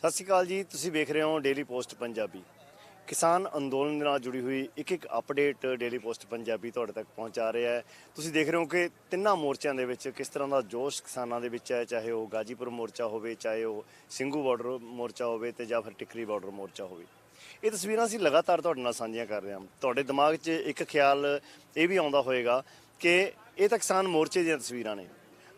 ਸਤਿ ਸ਼੍ਰੀ ਅਕਾਲ ਜੀ। ਤੁਸੀਂ ਵੇਖ ਰਹੇ ਹੋ ਡੇਲੀ ਪੋਸਟ ਪੰਜਾਬੀ। ਕਿਸਾਨ ਅੰਦੋਲਨ ਦੇ ਨਾਲ ਜੁੜੀ ਹੋਈ ਇੱਕ ਅਪਡੇਟ ਡੇਲੀ ਪੋਸਟ ਪੰਜਾਬੀ ਤੁਹਾਡੇ ਤੱਕ ਪਹੁੰਚਾ ਰਿਹਾ ਹੈ। ਤੁਸੀਂ ਦੇਖ ਰਹੇ ਹੋ ਕਿ ਤਿੰਨਾਂ ਮੋਰਚਿਆਂ ਦੇ ਵਿੱਚ ਕਿਸ ਤਰ੍ਹਾਂ ਦਾ ਜੋਸ਼ ਕਿਸਾਨਾਂ ਦੇ ਵਿੱਚ ਹੈ, ਚਾਹੇ ਉਹ ਗਾਜੀਪੁਰ ਮੋਰਚਾ ਹੋਵੇ, ਚਾਹੇ ਉਹ ਸਿੰਘੂ ਬਾਰਡਰ ਮੋਰਚਾ ਹੋਵੇ ਤੇ ਜਾਂ ਫਿਰ ਟਿੱਕਰੀ ਬਾਰਡਰ ਮੋਰਚਾ ਹੋਵੇ। ਇਹ ਤਸਵੀਰਾਂ ਅਸੀਂ ਲਗਾਤਾਰ ਤੁਹਾਡੇ ਨਾਲ ਸਾਂਝੀਆਂ ਕਰ ਰਹੇ ਹਾਂ। ਤੁਹਾਡੇ ਦਿਮਾਗ 'ਚ ਇੱਕ ਖਿਆਲ ਇਹ ਵੀ ਆਉਂਦਾ ਹੋਏਗਾ ਕਿ ਇਹ ਤਾਂ ਕਿਸਾਨ ਮੋਰਚੇ ਦੀਆਂ ਤਸਵੀਰਾਂ ਨੇ।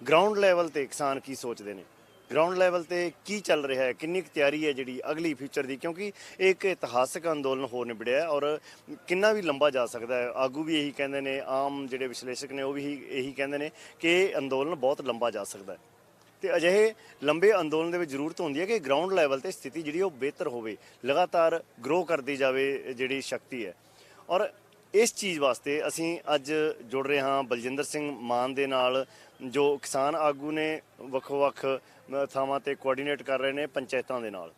ਗਰਾਊਂਡ ਲੈਵਲ ਤੇ ਕਿਸਾਨ ਕੀ ਸੋਚਦੇ ਨੇ, ਗਰਾਊਂਡ ਲੈਵਲ ਤੇ ਕੀ ਚੱਲ ਰਿਹਾ ਹੈ, ਕਿੰਨੀ ਕੁ ਤਿਆਰੀ ਹੈ ਜਿਹੜੀ ਅਗਲੀ ਫਿਊਚਰ ਦੀ, ਕਿਉਂਕਿ ਇਹ ਇੱਕ ਇਤਿਹਾਸਕ ਅੰਦੋਲਨ ਹੋ ਨਿਬੜਿਆ ਔਰ ਕਿੰਨਾ ਵੀ ਲੰਬਾ ਜਾ ਸਕਦਾ ਹੈ। ਆਗੂ ਵੀ ਇਹੀ ਕਹਿੰਦੇ ਨੇ, ਆਮ ਜਿਹੜੇ ਵਿਸ਼ਲੇਸ਼ਕ ਨੇ ਉਹ ਵੀ ਇਹੀ ਕਹਿੰਦੇ ਨੇ ਕਿ ਇਹ ਅੰਦੋਲਨ ਬਹੁਤ ਲੰਬਾ ਜਾ ਸਕਦਾ ਹੈ ਤੇ ਅਜਿਹੇ ਲੰਬੇ ਅੰਦੋਲਨ ਦੇ ਵਿੱਚ ਜ਼ਰੂਰਤ ਹੁੰਦੀ ਹੈ ਕਿ ਗਰਾਊਂਡ ਲੈਵਲ ਤੇ ਸਥਿਤੀ ਜਿਹੜੀ ਉਹ ਬਿਹਤਰ ਹੋਵੇ, ਲਗਾਤਾਰ ਗਰੋ ਕਰਦੀ ਜਾਵੇ ਜਿਹੜੀ ਸ਼ਕਤੀ ਹੈ। ਔਰ ਇਸ ਚੀਜ਼ ਵਾਸਤੇ ਅਸੀਂ ਅੱਜ ਜੁੜ ਰਹੇ ਹਾਂ ਬਲਜਿੰਦਰ ਸਿੰਘ ਮਾਨ ਦੇ ਨਾਲ, ਜੋ ਕਿਸਾਨ ਆਗੂ ਨੇ, ਵੱਖੋ-ਵੱਖ ਥਾਵਾਂ ਤੇ ਕੋਆਰਡੀਨੇਟ ਕਰ ਰਹੇ ਨੇ ਪੰਚਾਇਤਾਂ ਦੇ ਨਾਲ।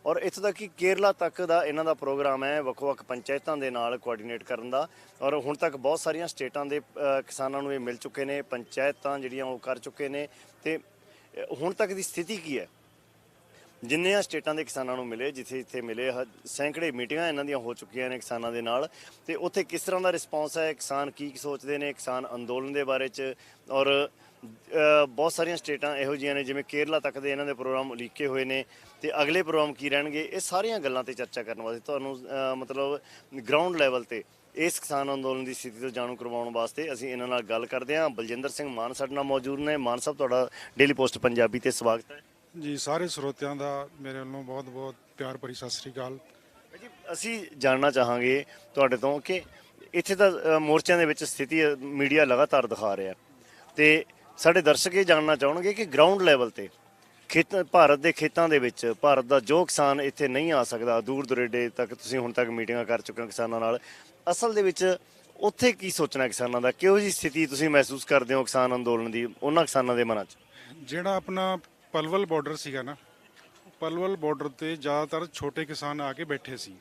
ਔਰ ਇੱਥੋਂ ਤੱਕ ਕਿ ਕੇਰਲਾ ਤੱਕ ਦਾ ਇਹਨਾਂ ਦਾ ਪ੍ਰੋਗਰਾਮ ਹੈ ਵੱਖ-ਵੱਖ ਪੰਚਾਇਤਾਂ ਦੇ ਨਾਲ ਕੋਆਰਡੀਨੇਟ ਕਰਨ ਦਾ। ਔਰ ਹੁਣ ਤੱਕ ਬਹੁਤ ਸਾਰੀਆਂ ਸਟੇਟਾਂ ਦੇ ਕਿਸਾਨਾਂ ਨੂੰ ਇਹ ਮਿਲ ਚੁੱਕੇ ਨੇ, ਪੰਚਾਇਤਾਂ ਜਿਹੜੀਆਂ ਉਹ ਕਰ ਚੁੱਕੇ ਨੇ। ਤੇ ਹੁਣ ਤੱਕ ਦੀ ਸਥਿਤੀ ਕੀ ਹੈ, ਜਿੰਨੀਆਂ ਸਟੇਟਾਂ ਦੇ ਕਿਸਾਨਾਂ ਨੂੰ ਮਿਲੇ, ਜਿੱਥੇ ਮਿਲੇ, ਸੈਂਕੜੇ ਮੀਟਿੰਗਾਂ ਇਹਨਾਂ ਦੀਆਂ ਹੋ ਚੁੱਕੀਆਂ ਨੇ ਕਿਸਾਨਾਂ ਦੇ ਨਾਲ। ਤੇ ਉੱਥੇ ਕਿਸ ਤਰ੍ਹਾਂ ਦਾ ਰਿਸਪੌਂਸ ਹੈ, ਕਿਸਾਨ ਕੀ ਸੋਚਦੇ ਨੇ ਕਿਸਾਨ ਅੰਦੋਲਨ ਦੇ ਬਾਰੇ 'ਚ। ਔਰ ਬਹੁਤ ਸਾਰੀਆਂ ਸਟੇਟਾਂ ਇਹੋ ਜਿਹੀਆਂ ਨੇ ਜਿਵੇਂ ਕੇਰਲਾ ਤੱਕ ਦੇ ਇਹਨਾਂ ਦੇ ਪ੍ਰੋਗਰਾਮ ਉਲੀਕੇ ਹੋਏ ਨੇ ਤੇ ਅਗਲੇ ਪ੍ਰੋਗਰਾਮ ਕੀ ਰਹਿਣਗੇ। ਇਹ ਸਾਰੀਆਂ ਗੱਲਾਂ ਤੇ ਚਰਚਾ ਕਰਨ ਵਾਸਤੇ ਤੁਹਾਨੂੰ ਮਤਲਬ ਗਰਾਊਂਡ ਲੈਵਲ ਤੇ ਇਸ ਕਿਸਾਨ ਅੰਦੋਲਨ ਦੀ ਸਥਿਤੀ ਤੋਂ ਜਾਣੂ ਕਰਵਾਉਣ ਵਾਸਤੇ ਅਸੀਂ ਇਹਨਾਂ ਨਾਲ ਗੱਲ ਕਰਦੇ ਹਾਂ। ਬਲਜਿੰਦਰ ਸਿੰਘ ਮਾਨ ਸਾਡੇ ਨਾਲ ਮੌਜੂਦ ਨੇ। ਮਾਨ ਸਾਹਿਬ, ਤੁਹਾਡਾ ਡੇਲੀ ਪੋਸਟ ਪੰਜਾਬੀ ਤੇ ਸਵਾਗਤ ਹੈ ਜੀ। ਸਾਰੇ ਸਰੋਤਿਆਂ ਦਾ ਮੇਰੇ ਵੱਲੋਂ ਬਹੁਤ-ਬਹੁਤ ਪਿਆਰ ਭਰੀ ਸਤਿ ਸ੍ਰੀ ਅਕਾਲ ਜੀ। ਅਸੀਂ ਜਾਣਨਾ ਚਾਹਾਂਗੇ ਤੁਹਾਡੇ ਤੋਂ ਕਿ ਇੱਥੇ ਤਾਂ ਮੋਰਚਿਆਂ ਦੇ ਵਿੱਚ ਸਥਿਤੀ ਮੀਡੀਆ ਲਗਾਤਾਰ ਦਿਖਾ ਰਿਹਾ ਤੇ ਸਾਡੇ ਦਰਸ਼ਕ ਇਹ ਜਾਣਨਾ ਚਾਹਣਗੇ ਕਿ ਗਰਾਊਂਡ ਲੈਵਲ ਤੇ ਭਾਰਤ ਦੇ ਖੇਤਾਂ ਦੇ ਵਿੱਚ ਭਾਰਤ ਦਾ ਜੋ ਕਿਸਾਨ ਇੱਥੇ ਨਹੀਂ ਆ ਸਕਦਾ, ਦੂਰ ਦੁਰੇਡੇ ਤੱਕ ਤੁਸੀਂ ਹੁਣ ਤੱਕ ਮੀਟਿੰਗਾਂ ਕਰ ਚੁੱਕੇ ਹੋ ਕਿਸਾਨਾਂ ਨਾਲ, ਅਸਲ ਦੇ ਵਿੱਚ ਉੱਥੇ ਕੀ ਸੋਚਣਾ ਕਿਸਾਨਾਂ ਦਾ? ਕਿਹੋ ਜਿਹੀ ਸਥਿਤੀ ਤੁਸੀਂ ਮਹਿਸੂਸ ਕਰਦੇ ਹੋ ਕਿਸਾਨ ਅੰਦੋਲਨ ਦੀ ਉਹਨਾਂ ਕਿਸਾਨਾਂ ਦੇ ਮਨਾਂ 'ਚ? ਜਿਹੜਾ ਆਪਣਾ ਪਲਵਲ ਬਾਰਡਰ ਸੀਗਾ ਨਾ, ਪਲਵਲ ਬਾਰਡਰ ਤੇ ਜ਼ਿਆਦਾਤਰ ਛੋਟੇ ਕਿਸਾਨ ਆ ਕੇ ਬੈਠੇ ਸੀ।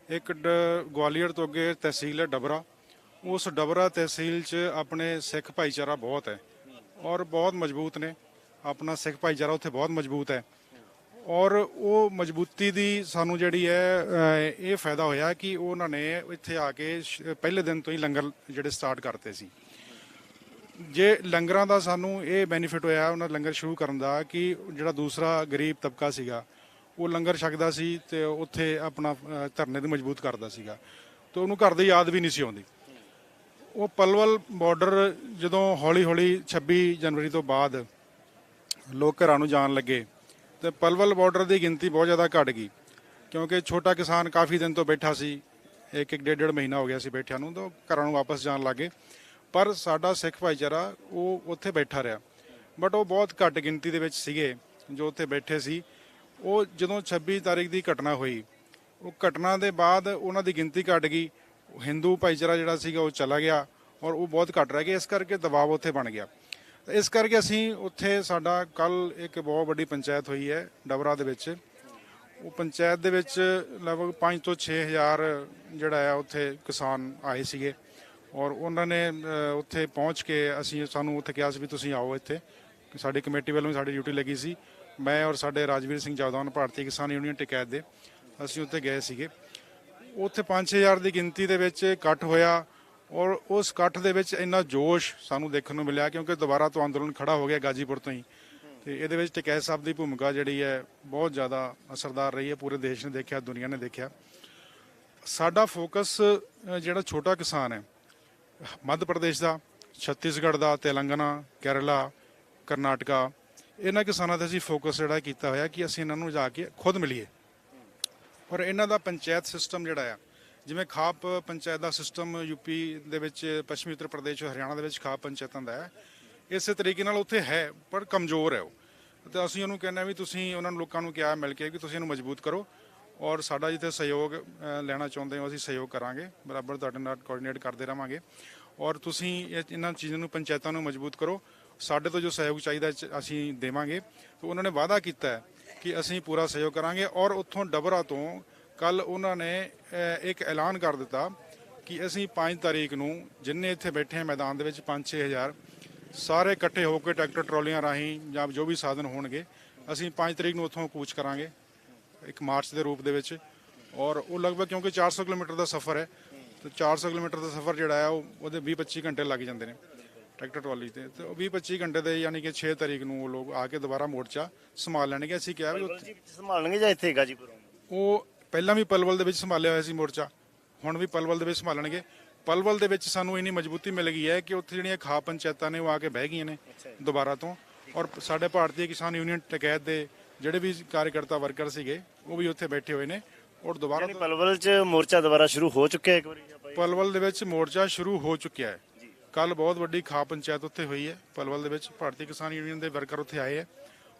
ਇੱਕ ਗਵਾਲੀਅਰ ਤੋਂ ਅੱਗੇ ਤਹਿਸੀਲ ਹੈ ਡਬਰਾ, ਉਸ ਡਬਰਾ ਤਹਿਸੀਲ 'ਚ ਆਪਣੇ ਸਿੱਖ ਭਾਈਚਾਰਾ ਬਹੁਤ ਹੈ ਔਰ ਬਹੁਤ ਮਜ਼ਬੂਤ ਨੇ। ਆਪਣਾ ਸਿੱਖ ਭਾਈਚਾਰਾ ਉੱਥੇ ਬਹੁਤ ਮਜ਼ਬੂਤ ਹੈ ਔਰ ਉਹ ਮਜ਼ਬੂਤੀ ਦੀ ਸਾਨੂੰ ਜਿਹੜੀ ਹੈ ਇਹ ਫਾਇਦਾ ਹੋਇਆ ਕਿ ਉਹਨਾਂ ਨੇ ਇੱਥੇ ਆ ਕੇ ਪਹਿਲੇ ਦਿਨ ਤੋਂ ਹੀ ਲੰਗਰ ਜਿਹੜੇ ਸਟਾਰਟ ਕਰਤੇ ਸੀ। ਜੇ ਲੰਗਰਾਂ ਦਾ ਸਾਨੂੰ ਇਹ ਬੈਨੀਫਿਟ ਹੋਇਆ ਉਹਨਾਂ ਲੰਗਰ ਸ਼ੁਰੂ ਕਰਨ ਦਾ ਕਿ ਜਿਹੜਾ ਦੂਸਰਾ ਗਰੀਬ ਤਬਕਾ ਸੀਗਾ ਉਹ ਲੰਗਰ ਛਕਦਾ ਸੀ ਤੇ ਉੱਥੇ ਆਪਣਾ ਧਰਨੇ ਨੂੰ ਮਜ਼ਬੂਤ ਕਰਦਾ ਸੀਗਾ ਤੇ ਉਹਨੂੰ ਘਰ ਦੀ ਯਾਦ ਵੀ ਨਹੀਂ ਸੀ ਆਉਂਦੀ। ਉਹ ਪਲਵਲ ਬਾਰਡਰ ਜਦੋਂ ਹੌਲੀ-ਹੌਲੀ 26 ਜਨਵਰੀ ਤੋਂ ਬਾਅਦ ਲੋਕ ਘਰਾਂ ਨੂੰ ਜਾਣ ਲੱਗੇ ਤੇ ਪਲਵਲ ਬਾਰਡਰ ਦੀ ਗਿਣਤੀ ਬਹੁਤ ਜ਼ਿਆਦਾ ਘਟ ਗਈ, ਕਿਉਂਕਿ ਛੋਟਾ ਕਿਸਾਨ ਕਾਫੀ ਦਿਨ ਤੋਂ ਬੈਠਾ ਸੀ, ਇੱਕ ਡੇਢ ਮਹੀਨਾ ਹੋ ਗਿਆ ਸੀ ਬੈਠਿਆਂ ਨੂੰ, ਤਾਂ ਘਰਾਂ ਨੂੰ ਵਾਪਸ ਜਾਣ ਲੱਗੇ। ਪਰ ਸਾਡਾ ਸਿੱਖ ਭਾਈਚਾਰਾ ਉਹ ਉੱਥੇ ਬੈਠਾ ਰਿਹਾ, ਬਟ ਉਹ ਬਹੁਤ ਘੱਟ ਗਿਣਤੀ ਦੇ ਵਿੱਚ ਸੀਗੇ ਜੋ ਉੱਥੇ ਬੈਠੇ ਸੀ। ਉਹ ਜਦੋਂ 26 ਤਾਰੀਖ ਦੀ ਘਟਨਾ ਹੋਈ, ਉਹ ਘਟਨਾ ਦੇ ਬਾਅਦ ਉਹਨਾਂ ਦੀ ਗਿਣਤੀ ਘਟ ਗਈ। ਹਿੰਦੂ ਭਾਈਚਾਰਾ ਜਿਹੜਾ ਸੀਗਾ ਉਹ ਚਲਾ ਗਿਆ ਔਰ ਉਹ ਬਹੁਤ ਘੱਟ ਰਹਿ ਗਏ, ਇਸ ਕਰਕੇ ਦਬਾਅ ਉੱਥੇ ਬਣ ਗਿਆ। ਇਸ ਕਰਕੇ ਅਸੀਂ ਉੱਥੇ ਸਾਡਾ ਕੱਲ ਇੱਕ ਬਹੁਤ ਵੱਡੀ ਪੰਚਾਇਤ ਹੋਈ ਹੈ ਡਬਰਾ ਦੇ ਵਿੱਚ। ਉਹ ਪੰਚਾਇਤ ਦੇ ਵਿੱਚ ਲਗਭਗ 5 ਤੋਂ 6 ਹਜ਼ਾਰ ਜਿਹੜਾ ਆ ਉੱਥੇ ਕਿਸਾਨ ਆਏ ਸੀਗੇ ਔਰ ਉਹਨਾਂ ਨੇ ਉੱਥੇ ਪਹੁੰਚ ਕੇ ਸਾਨੂੰ ਉੱਥੇ ਕਿਹਾ ਸੀ ਵੀ ਤੁਸੀਂ ਆਓ ਇੱਥੇ। ਸਾਡੀ ਕਮੇਟੀ ਵੱਲੋਂ ਸਾਡੀ ਡਿਊਟੀ ਲੱਗੀ ਸੀ, ਮੈਂ ਔਰ ਸਾਡੇ ਰਾਜਵੀਰ ਸਿੰਘ ਜਾਦੌਨ ਭਾਰਤੀ ਕਿਸਾਨ ਯੂਨੀਅਨ ਟਿਕੈਤ ਦੇ, ਅਸੀਂ ਉੱਥੇ ਗਏ ਸੀਗੇ। ਉੱਥੇ 5-6 ਹਜ਼ਾਰ ਦੀ ਗਿਣਤੀ ਦੇ ਵਿੱਚ ਇਕੱਠ ਹੋਇਆ ਔਰ ਉਸ ਇਕੱਠ ਦੇ ਵਿੱਚ ਇੰਨਾ ਜੋਸ਼ ਸਾਨੂੰ ਦੇਖਣ ਨੂੰ ਮਿਲਿਆ ਕਿਉਂਕਿ ਦੁਬਾਰਾ ਤੋਂ ਅੰਦੋਲਨ ਖੜਾ ਹੋ ਗਿਆ ਗਾਜੀਪੁਰ ਤੋਂ ਹੀ। ਤੇ ਇਹਦੇ ਵਿੱਚ ਟਿਕੈਤ ਸਾਹਿਬ ਦੀ ਭੂਮਿਕਾ ਜਿਹੜੀ ਹੈ ਬਹੁਤ ਜ਼ਿਆਦਾ ਅਸਰਦਾਰ ਰਹੀ ਹੈ। ਪੂਰੇ ਦੇਸ਼ ਨੇ ਦੇਖਿਆ, ਦੁਨੀਆ ਨੇ ਦੇਖਿਆ। ਸਾਡਾ ਫੋਕਸ ਜਿਹੜਾ ਛੋਟਾ ਕਿਸਾਨ ਹੈ ਮੱਧ ਪ੍ਰਦੇਸ਼ ਦਾ, ਛੱਤੀਸਗੜ੍ਹ ਦਾ, ਤੇਲੰਗਾਨਾ, ਕੇਰਲਾ, ਕਰਨਾਟਕਾ, ਇਹਨਾਂ ਕਿਸਾਨਾਂ 'ਤੇ ਅਸੀਂ ਫੋਕਸ ਜਿਹੜਾ ਕੀਤਾ ਹੋਇਆ ਕਿ ਅਸੀਂ ਇਹਨਾਂ ਨੂੰ ਜਾ ਕੇ ਖੁਦ ਮਿਲੀਏ ਔਰ ਇਹਨਾਂ ਦਾ ਪੰਚਾਇਤ ਸਿਸਟਮ ਜਿਹੜਾ ਆ, ਜਿਵੇਂ ਖਾਪ ਪੰਚਾਇਤ ਦਾ ਸਿਸਟਮ ਯੂਪੀ ਦੇ ਵਿੱਚ, ਪੱਛਮੀ ਉੱਤਰ ਪ੍ਰਦੇਸ਼, ਹਰਿਆਣਾ ਦੇ ਵਿੱਚ ਖਾਪ ਪੰਚਾਇਤਾਂ ਦਾ ਹੈ, ਇਸੇ ਤਰੀਕੇ ਨਾਲ ਉੱਥੇ ਹੈ ਪਰ ਕਮਜ਼ੋਰ ਹੈ ਉਹ। ਅਤੇ ਅਸੀਂ ਉਹਨੂੰ ਕਹਿੰਦੇ ਵੀ ਤੁਸੀਂ ਉਹਨਾਂ ਨੂੰ ਲੋਕਾਂ ਨੂੰ ਕਿਹਾ ਮਿਲ ਕੇ ਕਿ ਤੁਸੀਂ ਇਹਨੂੰ ਮਜ਼ਬੂਤ ਕਰੋ ਔਰ ਸਾਡਾ ਜਿੱਥੇ ਸਹਿਯੋਗ ਲੈਣਾ ਚਾਹੁੰਦੇ ਹੋ ਅਸੀਂ ਸਹਿਯੋਗ ਕਰਾਂਗੇ, ਬਰਾਬਰ ਤੁਹਾਡੇ ਨਾਲ ਕੋਆਰਡੀਨੇਟ ਕਰਦੇ ਰਹਾਂਗੇ ਔਰ ਤੁਸੀਂ ਇਹਨਾਂ ਚੀਜ਼ਾਂ ਨੂੰ, ਪੰਚਾਇਤਾਂ ਨੂੰ ਮਜ਼ਬੂਤ ਕਰੋ। ਸਾਡੇ ਤੋਂ ਜੋ ਸਹਿਯੋਗ ਚਾਹੀਦਾ ਅਸੀਂ ਦੇਵਾਂਗੇ। ਤਾਂ ਉਹਨਾਂ ਨੇ ਵਾਅਦਾ ਕੀਤਾ ਕਿ ਅਸੀਂ ਪੂਰਾ ਸਹਿਯੋਗ ਕਰਾਂਗੇ ਔਰ ਉੱਥੋਂ ਡਬਰਾ ਤੋਂ ਕੱਲ ਉਹਨਾਂ ਨੇ ਇੱਕ ਐਲਾਨ ਕਰ ਦਿੱਤਾ ਕਿ ਅਸੀਂ 5 ਤਾਰੀਖ ਨੂੰ ਜਿੰਨੇ ਇੱਥੇ ਬੈਠੇ ਹਾਂ ਮੈਦਾਨ ਦੇ ਵਿੱਚ 5-6 ਹਜ਼ਾਰ ਸਾਰੇ ਇਕੱਠੇ ਹੋ ਕੇ ਟਰੈਕਟਰ ਟਰਾਲੀਆਂ ਰਾਹੀਂ ਜਾਂ ਜੋ ਵੀ ਸਾਧਨ ਹੋਣਗੇ ਅਸੀਂ 5 ਤਰੀਕ ਨੂੰ ਉੱਥੋਂ ਕੂਚ ਕਰਾਂਗੇ ਇੱਕ ਮਾਰਚ ਦੇ ਰੂਪ ਦੇ ਵਿੱਚ। ਔਰ ਉਹ ਲਗਭਗ ਕਿਉਂਕਿ 400 ਕਿਲੋਮੀਟਰ ਦਾ ਸਫ਼ਰ ਹੈ, ਤੇ 400 ਕਿਲੋਮੀਟਰ ਦਾ ਸਫ਼ਰ ਜਿਹੜਾ ਹੈ ਉਹਦੇ 20-25 ਘੰਟੇ ਲੱਗ ਜਾਂਦੇ ਨੇ ਟਰੈਕਟਰ ਟਰਾਲੀ ਤੇ। ਤੇ ਉਹ 20-25 ਘੰਟੇ ਦੇ ਯਾਨੀ ਕਿ 6 ਤਰੀਕ ਨੂੰ ਉਹ ਲੋਕ ਆ ਕੇ ਦੁਬਾਰਾ ਮੋਰਚਾ ਸੰਭਾਲ ਲੈਣਗੇ। ਅਸੀਂ ਕਿਹਾ ਵੀ ਪਲਵਲ ਜੀ ਵਿੱਚ ਸੰਭਾਲਣਗੇ ਜਾਂ ਇੱਥੇ ਗਾਜੀਪੁਰ ਆਉਣਗੇ? ਉਹ ਪਹਿਲਾਂ ਵੀ ਪਲਵਲ ਦੇ ਵਿੱਚ ਸੰਭਾਲਿਆ ਹੋਇਆ ਸੀ ਮੋਰਚਾ, ਹੁਣ ਵੀ ਪਲਵਲ ਦੇ ਵਿੱਚ ਸੰਭਾਲਣਗੇ। ਪਲਵਲ ਦੇ ਵਿੱਚ ਸਾਨੂੰ ਇੰਨੀ ਮਜ਼ਬੂਤੀ ਮਿਲ ਗਈ ਹੈ ਕਿ ਉੱਥੇ ਜਿਹੜੀਆਂ ਖਾਪ ਪੰਚਾਇਤਾਂ ਨੇ ਉਹ ਆ ਕੇ ਬਹਿ ਗਈਆਂ ਨੇ ਦੁਬਾਰਾ ਤੋਂ। ਔਰ ਸਾਡੇ ਭਾਰਤੀ ਕਿਸਾਨ ਯੂਨੀਅਨ ਟਕੈਤ ਦੇ ਜਿਹੜੇ ਵੀ ਕਾਰਜਕਰਤਾ ਵਰਕਰ ਸੀਗੇ ਉਹ ਵੀ ਉੱਥੇ ਬੈਠੇ ਹੋਏ ਨੇ। ਔਰ ਦੁਬਾਰਾ ਯਾਨੀ ਪਲਵਲ 'ਚ ਮੋਰਚਾ ਦੁਬਾਰਾ ਸ਼ੁਰੂ ਹੋ ਚੁੱਕਿਆ ਇੱਕ ਵਾਰੀ ਆਪਾਂ ਪਲਵਲ ਦੇ ਵਿੱਚ ਮੋਰਚਾ ਸ਼ੁਰੂ ਹੋ ਚੁੱਕਿਆ ਹੈ। ਕੱਲ ਬਹੁਤ ਵੱਡੀ ਖਾਪ ਪੰਚਾਇਤ ਉੱਥੇ ਹੋਈ ਹੈ ਪਲਵਲ ਦੇ ਵਿੱਚ, ਭਾਰਤੀ ਕਿਸਾਨ ਯੂਨੀਅਨ ਦੇ ਵਰਕਰ ਉੱਥੇ ਆਏ ਹੈ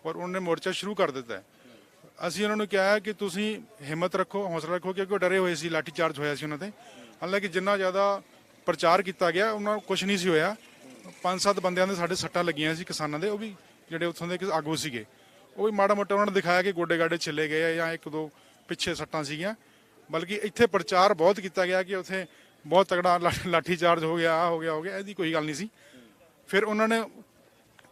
ਔਰ ਉਹਨਾਂ ਨੇ ਮੋਰਚਾ ਸ਼ੁਰੂ ਕਰ ਦਿੱਤਾ ਹੈ। ਅਸੀਂ ਉਹਨਾਂ ਨੂੰ ਕਿਹਾ ਹੈ ਕਿ ਤੁਸੀਂ ਹਿੰਮਤ ਰੱਖੋ, ਹੌਸਲਾ ਰੱਖੋ, ਕਿਉਂਕਿ ਉਹ ਡਰੇ ਹੋਏ ਸੀ, ਲਾਠੀ ਚਾਰਜ ਹੋਇਆ ਸੀ ਉਹਨਾਂ ਤੇ। ਹਾਲਾਂਕਿ ਜਿੰਨਾ ਜ਼ਿਆਦਾ ਪ੍ਰਚਾਰ ਕੀਤਾ ਗਿਆ ਉਹਨਾਂ ਨੂੰ ਕੁਝ ਨਹੀਂ ਸੀ ਹੋਇਆ। 5-7 ਬੰਦਿਆਂ ਦੇ ਸਾਡੇ ਸੱਟਾਂ ਲੱਗੀਆਂ ਸੀ ਕਿਸਾਨਾਂ ਦੇ, ਉਹ ਵੀ ਜਿਹੜੇ ਉੱਥੋਂ ਦੇ ਆਗੂ ਸੀਗੇ, ਉਹ ਵੀ ਮਾੜਾ ਮੋਟਾ ਉਹਨਾਂ ਨੇ ਦਿਖਾਇਆ ਕਿ ਗੋਡੇ ਗਾਡੇ ਛਿੱਲੇ ਗਏ ਆ ਜਾਂ 1-2 ਪਿੱਛੇ ਸੱਟਾਂ ਸੀਗੀਆਂ। ਬਲਕਿ ਇੱਥੇ ਪ੍ਰਚਾਰ ਬਹੁਤ ਕੀਤਾ ਗਿਆ ਕਿ ਉੱਥੇ ਬਹੁਤ ਤਗੜਾ ਲਾਠੀ ਚਾਰਜ ਹੋ ਗਿਆ, ਹੋ ਗਿਆ, ਇਹਦੀ ਕੋਈ ਗੱਲ ਨਹੀਂ ਸੀ। ਫਿਰ ਉਹਨਾਂ ਨੇ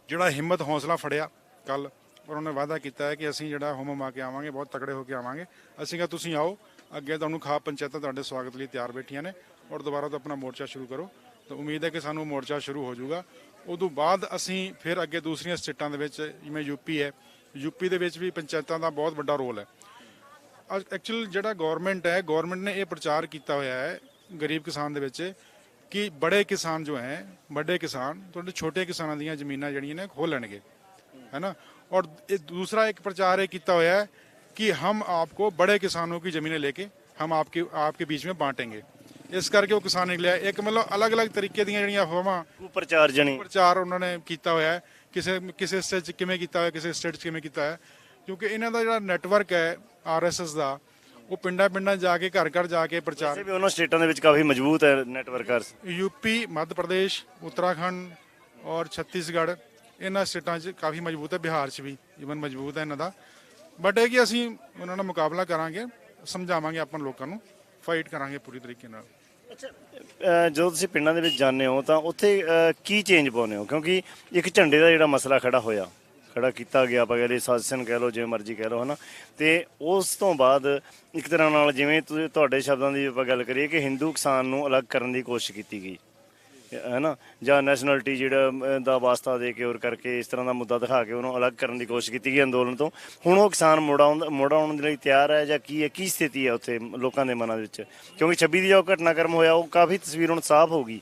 ਜਿਹੜਾ ਹਿੰਮਤ ਹੌਸਲਾ ਫੜਿਆ ਕੱਲ, ਉਹਨਾਂ ਨੇ ਵਾਅਦਾ ਕੀਤਾ ਹੈ ਕਿ ਅਸੀਂ ਜਿਹੜਾ ਹੁਮਮ ਆ ਕੇ ਆਵਾਂਗੇ, ਬਹੁਤ ਤਗੜੇ ਹੋ ਕੇ ਆਵਾਂਗੇ। ਅਸੀਂ ਕਿਹਾ ਤੁਸੀਂ ਆਓ ਅੱਗੇ, ਤੁਹਾਨੂੰ ਖਾਪ ਪੰਚਾਇਤਾਂ ਤੁਹਾਡੇ ਸਵਾਗਤ ਲਈ ਤਿਆਰ ਬੈਠੀਆਂ ਨੇ ਔਰ ਦੁਬਾਰਾ ਤੋਂ ਆਪਣਾ ਮੋਰਚਾ ਸ਼ੁਰੂ ਕਰੋ। ਤਾਂ ਉਮੀਦ ਹੈ ਕਿ ਸਾਨੂੰ ਮੋਰਚਾ ਸ਼ੁਰੂ ਹੋ ਜਾਊਗਾ। ਉਦੋਂ ਬਾਅਦ ਅਸੀਂ ਫਿਰ ਅੱਗੇ ਦੂਸਰੀਆਂ ਸਟੇਟਾਂ ਦੇ ਵਿੱਚ, ਜਿਵੇਂ ਯੂਪੀ ਹੈ, ਯੂਪੀ ਦੇ ਵਿੱਚ ਵੀ ਪੰਚਾਇਤਾਂ ਦਾ ਬਹੁਤ ਵੱਡਾ ਰੋਲ ਹੈ। ਐਕਚੁਅਲ ਜਿਹੜਾ ਗਵਰਨਮੈਂਟ ਨੇ ਇਹ ਪ੍ਰਚਾਰ ਕੀਤਾ ਹੋਇਆ ਹੈ ਗਰੀਬ ਕਿਸਾਨ ਦੇ ਵਿੱਚ ਕਿ ਬੜੇ ਕਿਸਾਨ ਜੋ ਹੈ, ਵੱਡੇ ਕਿਸਾਨ ਤੁਹਾਡੇ ਛੋਟੇ ਕਿਸਾਨਾਂ ਦੀਆਂ ਜ਼ਮੀਨਾਂ ਜਿਹੜੀਆਂ ਨੇ ਖੋਹ ਲੈਣਗੇ, है ना। और दूसरा एक प्रचार किया हुआ है कि हम आपको बड़े किसानों की जमीनें लेके हम आपके बीच में बांटेंगे। इस करके वो किसान निकलिया एक मतलब अलग अलग तरीके ਦੀਆਂ ਜਿਹੜੀਆਂ ਅਫਵਾਹਾਂ ਪ੍ਰਚਾਰ ਉਹਨਾਂ ਨੇ ਕੀਤਾ ਹੋਇਆ ਹੈ। ਕਿਸੇ ਸਟੇਟ 'ਚ ਕਿਵੇਂ ਕੀਤਾ ਹੋਇਆ, ਕਿਸੇ ਸਟੇਟ 'ਚ ਕਿਵੇਂ ਕੀਤਾ ਹੈ, ਕਿਉਂਕਿ ਇਹਨਾਂ ਦਾ ਜਿਹੜਾ ਨੈਟਵਰਕ ਹੈ ਆਰਐਸਐਸ ਦਾ, ਉਹ ਪਿੰਡਾਂ ਜਾ ਕੇ ਘਰ ਘਰ ਜਾ ਕੇ ਪ੍ਰਚਾਰ ਵੀ ਉਹਨਾਂ ਸਟੇਟਾਂ ਦੇ ਵਿੱਚ ਕਾਫੀ ਮਜ਼ਬੂਤ ਹੈ ਨੈਟਵਰਕ। यूपी, मध्य प्रदेश, उत्तराखंड और छत्तीसगढ़ ਇਹਨਾਂ ਸਟੇਟਾਂ 'ਚ ਕਾਫੀ ਮਜ਼ਬੂਤ ਹੈ, ਬਿਹਾਰ 'ਚ ਵੀ ਈਵਨ ਮਜ਼ਬੂਤ ਹੈ ਇਹਨਾਂ ਦਾ। ਬਟ ਇਹ ਕਿ ਅਸੀਂ ਉਹਨਾਂ ਨਾਲ ਮੁਕਾਬਲਾ ਕਰਾਂਗੇ, ਸਮਝਾਵਾਂਗੇ ਆਪਾਂ ਲੋਕਾਂ ਨੂੰ, ਫਾਈਟ ਕਰਾਂਗੇ ਪੂਰੀ ਤਰੀਕੇ ਨਾਲ। ਅੱਛਾ, ਜਦੋਂ ਤੁਸੀਂ ਪਿੰਡਾਂ ਦੇ ਵਿੱਚ ਜਾਂਦੇ ਹੋ ਤਾਂ ਉੱਥੇ ਕੀ ਚੇਂਜ ਪਾਉਂਦੇ ਹੋ? ਕਿਉਂਕਿ ਇੱਕ ਝੰਡੇ ਦਾ ਜਿਹੜਾ ਮਸਲਾ ਖੜਾ ਕੀਤਾ ਗਿਆ, ਆਪਾਂ ਕਹਿੰਦੇ ਸਾਜ਼ਿਸ਼ਨ ਕਹਿ ਲਓ, ਜਿਵੇਂ ਮਰਜ਼ੀ ਕਹਿ ਲਓ, ਹੈ ਨਾ। ਅਤੇ ਉਸ ਤੋਂ ਬਾਅਦ ਇੱਕ ਤਰ੍ਹਾਂ ਨਾਲ ਜਿਵੇਂ ਤੁਹਾਡੇ ਸ਼ਬਦਾਂ ਦੀ ਆਪਾਂ ਗੱਲ ਕਰੀਏ ਕਿ ਹਿੰਦੂ ਕਿਸਾਨ ਨੂੰ ਅਲੱਗ ਕਰਨ ਦੀ ਕੋਸ਼ਿਸ਼ ਕੀਤੀ ਗਈ, ਹੈ ਨਾ, ਜਾਂ ਨੈਸ਼ਨਲਿਟੀ ਜਿਹੜਾ ਦਾ ਵਾਸਤਾ ਦੇ ਕੇ ਔਰ ਕਰਕੇ ਇਸ ਤਰ੍ਹਾਂ ਦਾ ਮੁੱਦਾ ਦਿਖਾ ਕੇ ਉਹਨੂੰ ਅਲੱਗ ਕਰਨ ਦੀ ਕੋਸ਼ਿਸ਼ ਕੀਤੀ ਗਈ ਅੰਦੋਲਨ ਤੋਂ। ਹੁਣ ਉਹ ਕਿਸਾਨ ਮੁੜ ਆਉਣ ਦੇ ਲਈ ਤਿਆਰ ਹੈ ਜਾਂ ਕੀ ਹੈ, ਕੀ ਸਥਿਤੀ ਹੈ ਉੱਥੇ ਲੋਕਾਂ ਦੇ ਮਨਾਂ ਦੇ ਵਿੱਚ? ਕਿਉਂਕਿ 26 ਦੀ ਜੋ ਘਟਨਾਕ੍ਰਮ ਹੋਇਆ ਉਹ ਕਾਫੀ ਤਸਵੀਰ ਹੁਣ ਸਾਫ਼ ਹੋ ਗਈ,